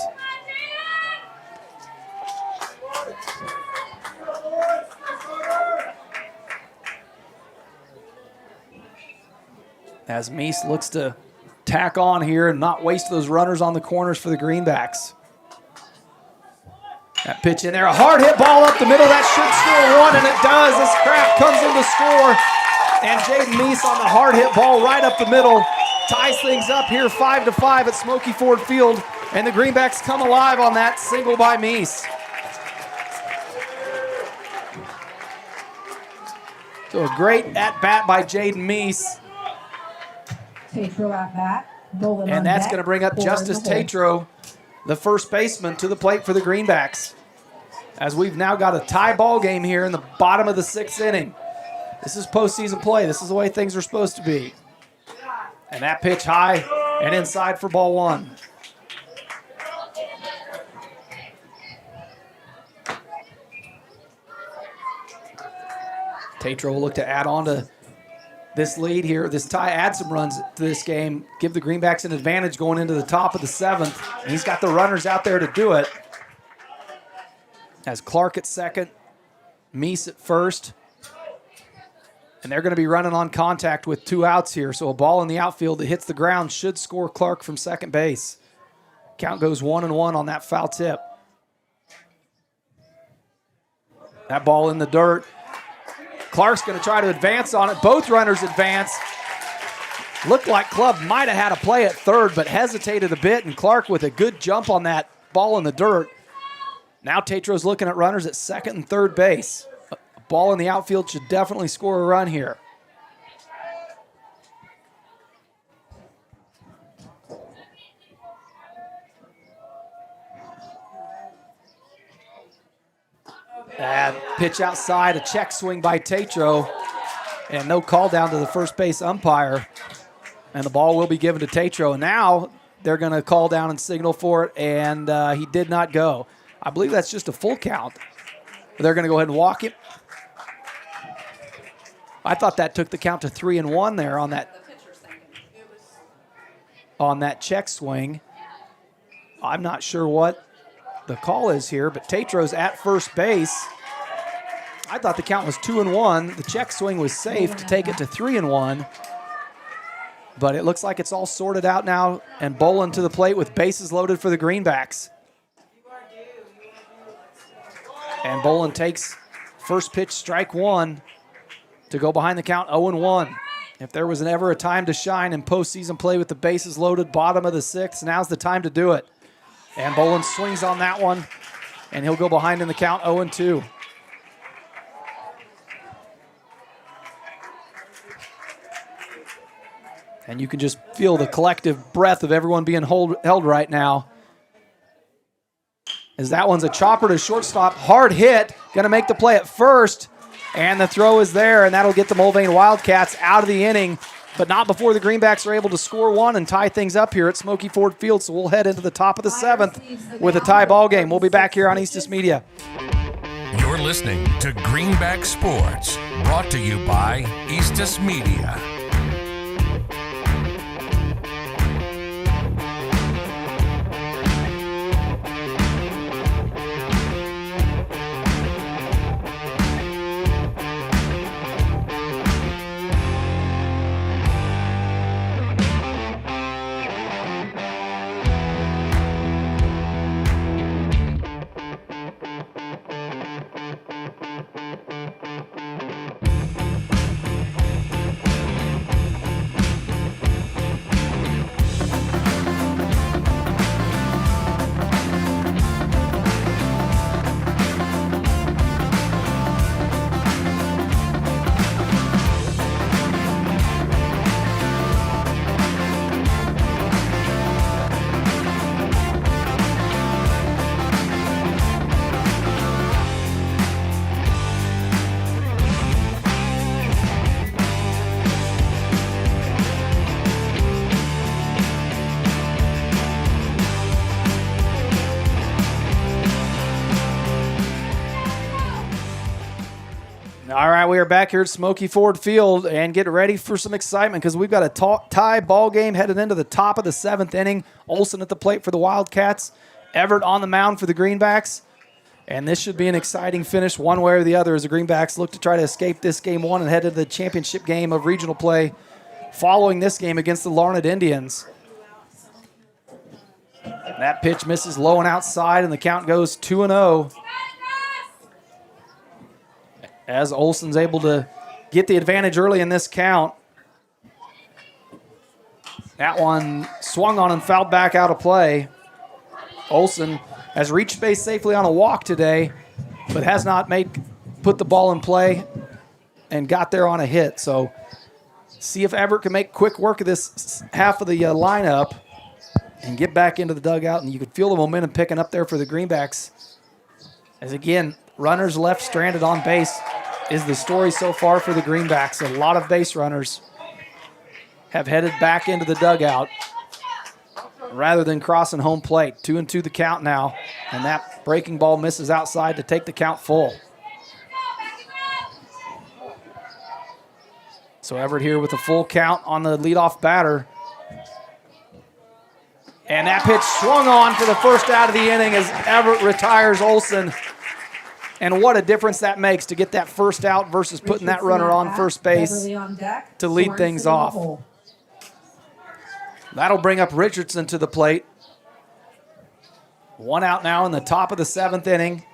As Meese looks to tack on here and not waste those runners on the corners for the Greenbacks. That pitch in there, a hard hit ball up the middle. That should score one, and it does as Kraft comes in to score. And Jaden Meese on the hard hit ball right up the middle ties things up here 5-5 at Smoky Ford Field. And the Greenbacks come alive on that single by Meese. So a great at-bat by Jaden Meese. Tatro at bat. And that's going to bring up Justice Tatro, the first baseman, to the plate for the Greenbacks. As we've now got a tie ball game here in the bottom of the 6th inning. This is postseason play. This is the way things are supposed to be. And that pitch high and inside for ball one. Tatro will look to add on to this lead here, this tie, add some runs to this game, give the Greenbacks an advantage going into the top of the 7th. And he's got the runners out there to do it. As Clark at second, Meese at first. And they're going to be running on contact with 2 outs here. So a ball in the outfield that hits the ground should score Clark from second base. Count goes 1-1 on that foul tip. That ball in the dirt. Clark's going to try to advance on it. Both runners advance. Looked like Club might have had a play at third, but hesitated a bit, and Clark with a good jump on that ball in the dirt. Now Tetro's looking at runners at second and third base. A ball in the outfield should definitely score a run here. And pitch outside, a check swing by Tetro, and no call down to the first base umpire. And the ball will be given to Tetro. And now they're going to call down and signal for it, and he did not go. I believe that's just a full count. They're going to go ahead and walk him. I thought that took the count to 3-1 there on that check swing. I'm not sure what the call is here, but Tetro's at first base. I thought the count was 2-1. The check swing was safe to take it to 3-1. But it looks like it's all sorted out now, and Bolin to the plate with bases loaded for the Greenbacks. And Bolin takes first pitch, strike one, to go behind the count 0-1. If there was ever a time to shine in postseason play with the bases loaded, bottom of the sixth, now's the time to do it. And Bolin swings on that one, and he'll go behind in the count 0-2. And you can just feel the collective breath of everyone being held right now. As that one's a chopper to shortstop. Hard hit. Going to make the play at first. And the throw is there, and that'll get the Mulvane Wildcats out of the inning. But not before the Greenbacks are able to score one and tie things up here at Smoky Ford Field. So we'll head into the top of the seventh with a tie ball game. We'll be back here on Eastus Media. You're listening to Greenback Sports, brought to you by Eastus Media. All right, we are back here at Smoky Ford Field, and get ready for some excitement because we've got a tie ball game headed into the top of the seventh inning. Olsen at the plate for the Wildcats. Everett on the mound for the Greenbacks. And this should be an exciting finish one way or the other as the Greenbacks look to try to escape this game one and head to the championship game of regional play following this game against the Larned Indians. That pitch misses low and outside, and the count goes 2-0. As Olsen's able to get the advantage early in this count. That one swung on and fouled back out of play. Olsen has reached base safely on a walk today, but has not put the ball in play and got there on a hit. So see if Everett can make quick work of this half of the lineup and get back into the dugout. And you could feel the momentum picking up there for the Greenbacks. As again, runners left stranded on base is the story so far for the Greenbacks. A lot of base runners have headed back into the dugout rather than crossing home plate. 2-2 the count now, and that breaking ball misses outside to take the count full. So Everett here with a full count on the leadoff batter. And that pitch swung on for the first out of the inning as Everett retires Olsen. And what a difference that makes to get that first out versus putting that runner on first base Beverly on deck, to lead Sorensen things in the off. hole. That'll bring up Richardson to the plate. 1 out now in the top of the 7th inning.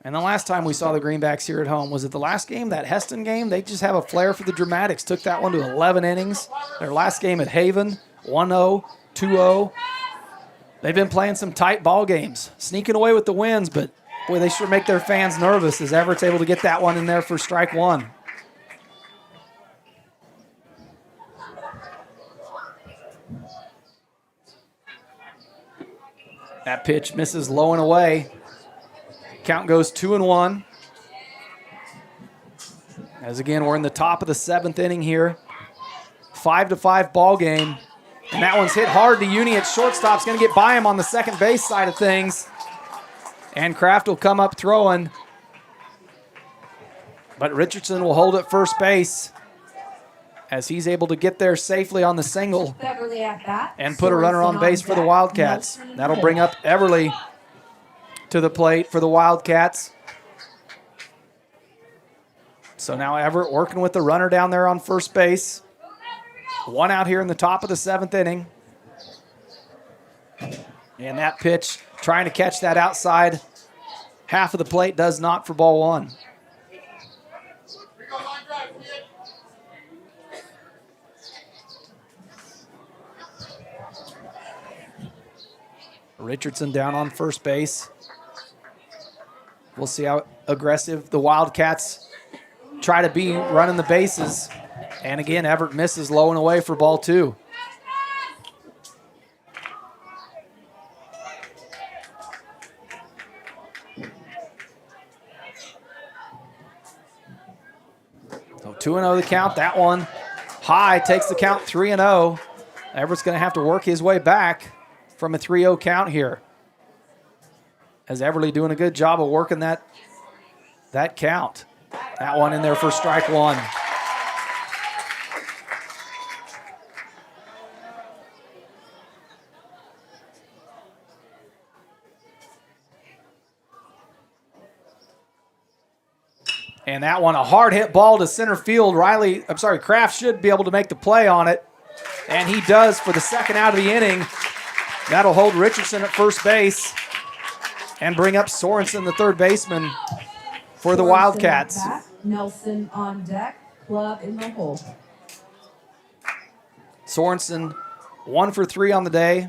And the last time we saw the Greenbacks here at home, was it the last game, that Heston game? They just have a flair for the dramatics. Took that one to 11 innings. Their last game at Haven, 1-0, 2-0. They've been playing some tight ball games, sneaking away with the wins, but boy, they sure make their fans nervous as Everett's able to get that one in there for strike 1. That pitch misses low and away. Count goes 2-1. As again, we're in the top of the 7th inning here. 5-5 ball game. And that one's hit hard to Uni at shortstop. It's going to get by him on the second base side of things. And Kraft will come up throwing. But Richardson will hold at first base as he's able to get there safely on the single Beverly at bat. and put a runner on base for the Wildcats. That'll bring up Everly to the plate for the Wildcats. So now Everett working with the runner down there on first base. 1 out here in the top of the 7th inning. And that pitch, trying to catch that outside half of the plate, does not for ball 1. Richardson down on first base. We'll see how aggressive the Wildcats try to be running the bases. And again, Everett misses low and away for ball 2. So 2-0 the count. That one high takes the count 3-0. Everett's going to have to work his way back from a 3-0 count here. As Everly doing a good job of working that count. That one in there for strike 1. And that one, a hard hit ball to center field. Kraft should be able to make the play on it. And he does for the second out of the inning. That'll hold Richardson at first base and bring up Sorensen, the third baseman, for the Wildcats. Nelson on deck, Club in the hole. Sorensen 1 for 3 on the day.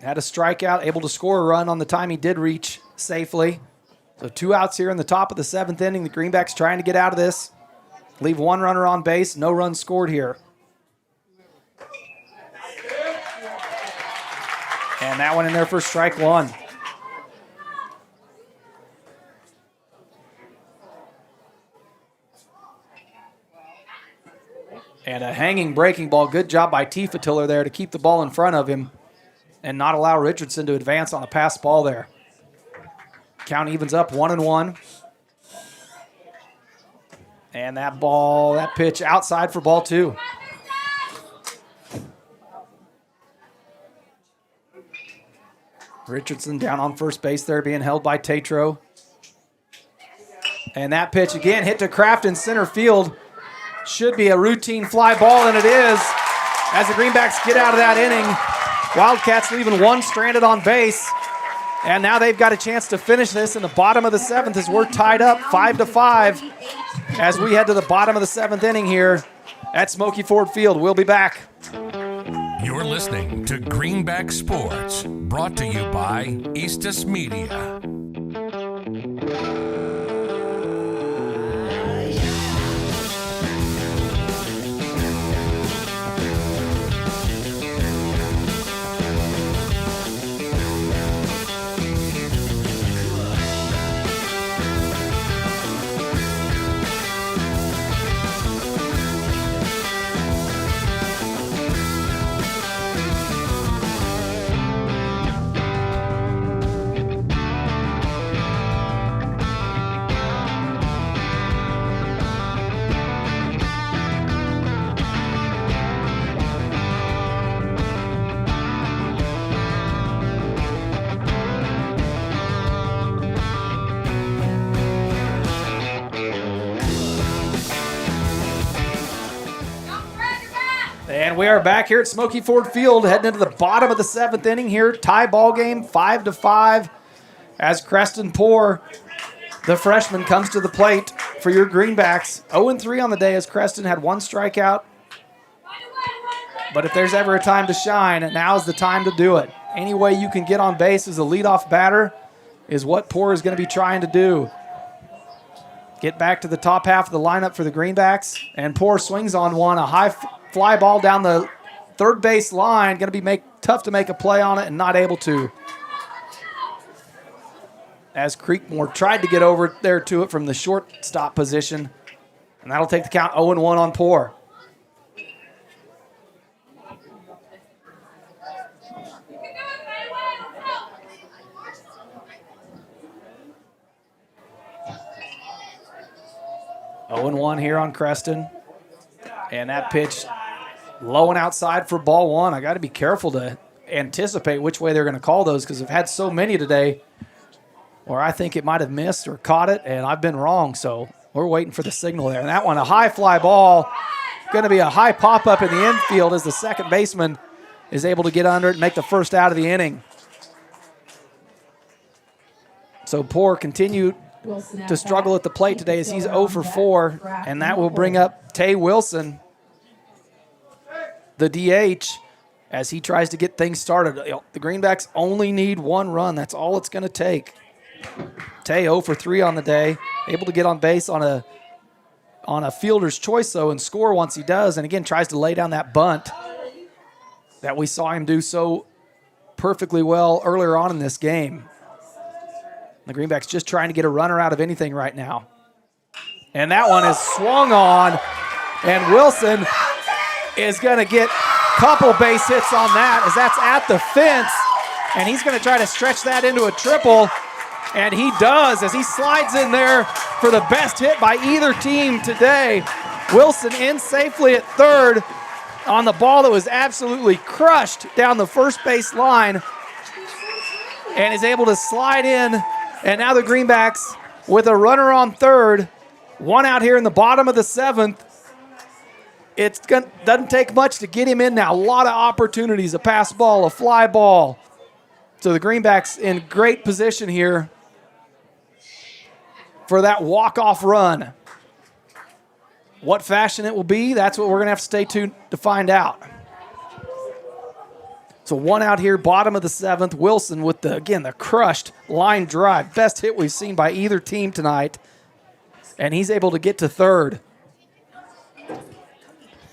Had a strikeout, able to score a run on the time he did reach safely. So 2 outs here in the top of the 7th inning. The Greenbacks trying to get out of this. Leave 1 runner on base. No runs scored here. And that one in there for strike 1. And a hanging breaking ball. Good job by Tiller there to keep the ball in front of him and not allow Richardson to advance on a pass ball there. Count evens up 1-1. And that pitch outside for ball 2. Richardson down on first base there, being held by Tatro. And that pitch again hit to Kraft in center field. Should be a routine fly ball, and it is. As the Greenbacks get out of that inning, Wildcats leaving 1 stranded on base. And now they've got a chance to finish this in the bottom of the 7th as we're tied up 5-5 as we head to the bottom of the 7th inning here at Smoky Ford Field. We'll be back. You're listening to Greenback Sports, brought to you by Eastus Media. And we are back here at Smoky Ford Field, heading into the bottom of the 7th inning here. Tie ball game, 5-5, as Creston Poor, the freshman, comes to the plate for your Greenbacks. 0-3 on the day as Creston had 1 strikeout. But if there's ever a time to shine, now's the time to do it. Any way you can get on base as a leadoff batter is what Poor is going to be trying to do. Get back to the top half of the lineup for the Greenbacks, and Poor swings on one, a high fly ball down the third base line. Going to be tough to make a play on it and not able to. As Creekmore tried to get over there to it from the shortstop position, and that'll take the count 0-1 on Poor. Oh, 0-1 here on Creston. And that pitch low and outside for ball 1. I got to be careful to anticipate which way they're going to call those because I've had so many today where I think it might have missed or caught it, and I've been wrong. So we're waiting for the signal there. And that one, a high fly ball, going to be a high pop-up in the infield as the second baseman is able to get under it and make the first out of the inning. So Poor continued to struggle at the plate today as he's 0 for 4, and that will bring up Tay Wilson, the DH, as he tries to get things started. The Greenbacks only need 1 run. That's all it's going to take. Tay 0 for 3 on the day, able to get on base on a fielder's choice, though, and score once he does, and again tries to lay down that bunt that we saw him do so perfectly well earlier on in this game. The Greenbacks just trying to get a runner out of anything right now. And that one is swung on, and Wilson is going to get a couple base hits on that as that's at the fence, and he's going to try to stretch that into a triple, and he does as he slides in there for the best hit by either team today. Wilson in safely at third on the ball that was absolutely crushed down the first base line and is able to slide in. And now the Greenbacks with a runner on third, 1 out here in the bottom of the 7th. It doesn't take much to get him in now. A lot of opportunities, a pass ball, a fly ball. So the Greenbacks in great position here for that walk-off run. What fashion it will be, that's what we're going to have to stay tuned to find out. So 1 out here, bottom of the 7th. Wilson with, the crushed line drive. Best hit we've seen by either team tonight. And he's able to get to third.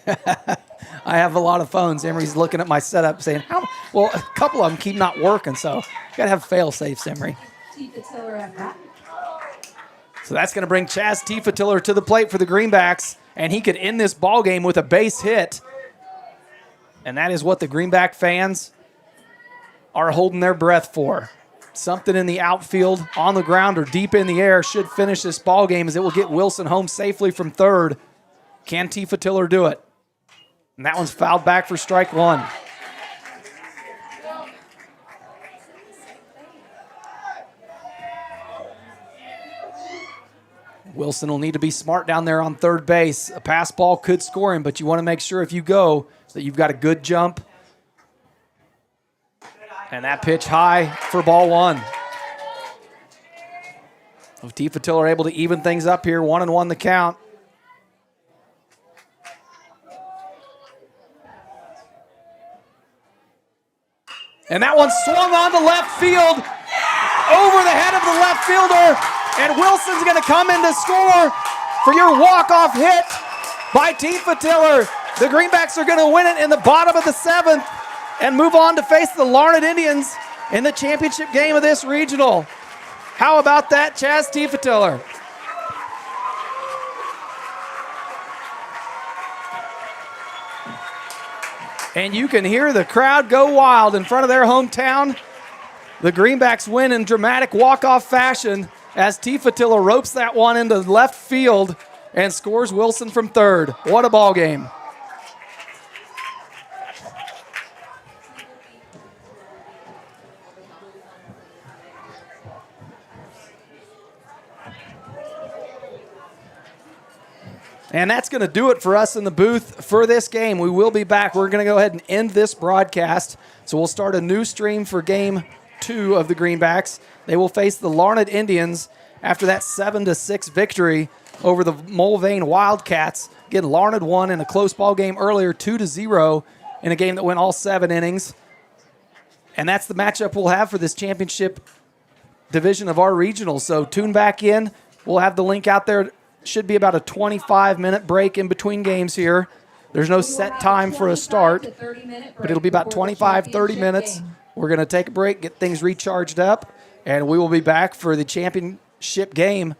I have a lot of phones. Emery's looking at my setup saying, well, a couple of them keep not working, so you got to have fail-safes, Emery. So that's going to bring Chaz Tiefetiller to the plate for the Greenbacks, and he could end this ball game with a base hit. And that is what the Greenback fans are holding their breath for. Something in the outfield, on the ground, or deep in the air should finish this ball game as it will get Wilson home safely from third. Can Tiefetiller do it? And that one's fouled back for strike 1. Wilson will need to be smart down there on third base. A pass ball could score him, but you want to make sure if you go that you've got a good jump. And that pitch high for ball 1. Tiefetiller able to even things up here, 1-1 the count. And that one swung on to left field, over the head of the left fielder, and Wilson's going to come in to score for your walk-off hit by Tiefetiller. The Greenbacks are going to win it in the bottom of the 7th and move on to face the Larned Indians in the championship game of this regional. How about that, Chaz Tiefetiller? And you can hear the crowd go wild in front of their hometown. The Greenbacks win in dramatic walk-off fashion as Tiefetiller ropes that one into left field and scores Wilson from third. What a ball game. And that's going to do it for us in the booth for this game. We will be back. We're going to go ahead and end this broadcast. So we'll start a new stream for Game 2 of the Greenbacks. They will face the Larned Indians after that 7-6 victory over the Mulvane Wildcats. Again, Larned won in a close ball game earlier, 2-0, in a game that went all 7 innings. And that's the matchup we'll have for this championship division of our regional. So tune back in. We'll have the link out there. Should be about a 25-minute break in between games here. There's no set time for a start, but it'll be about 25, 30 minutes. We're going to take a break, get things recharged up, and we will be back for the championship game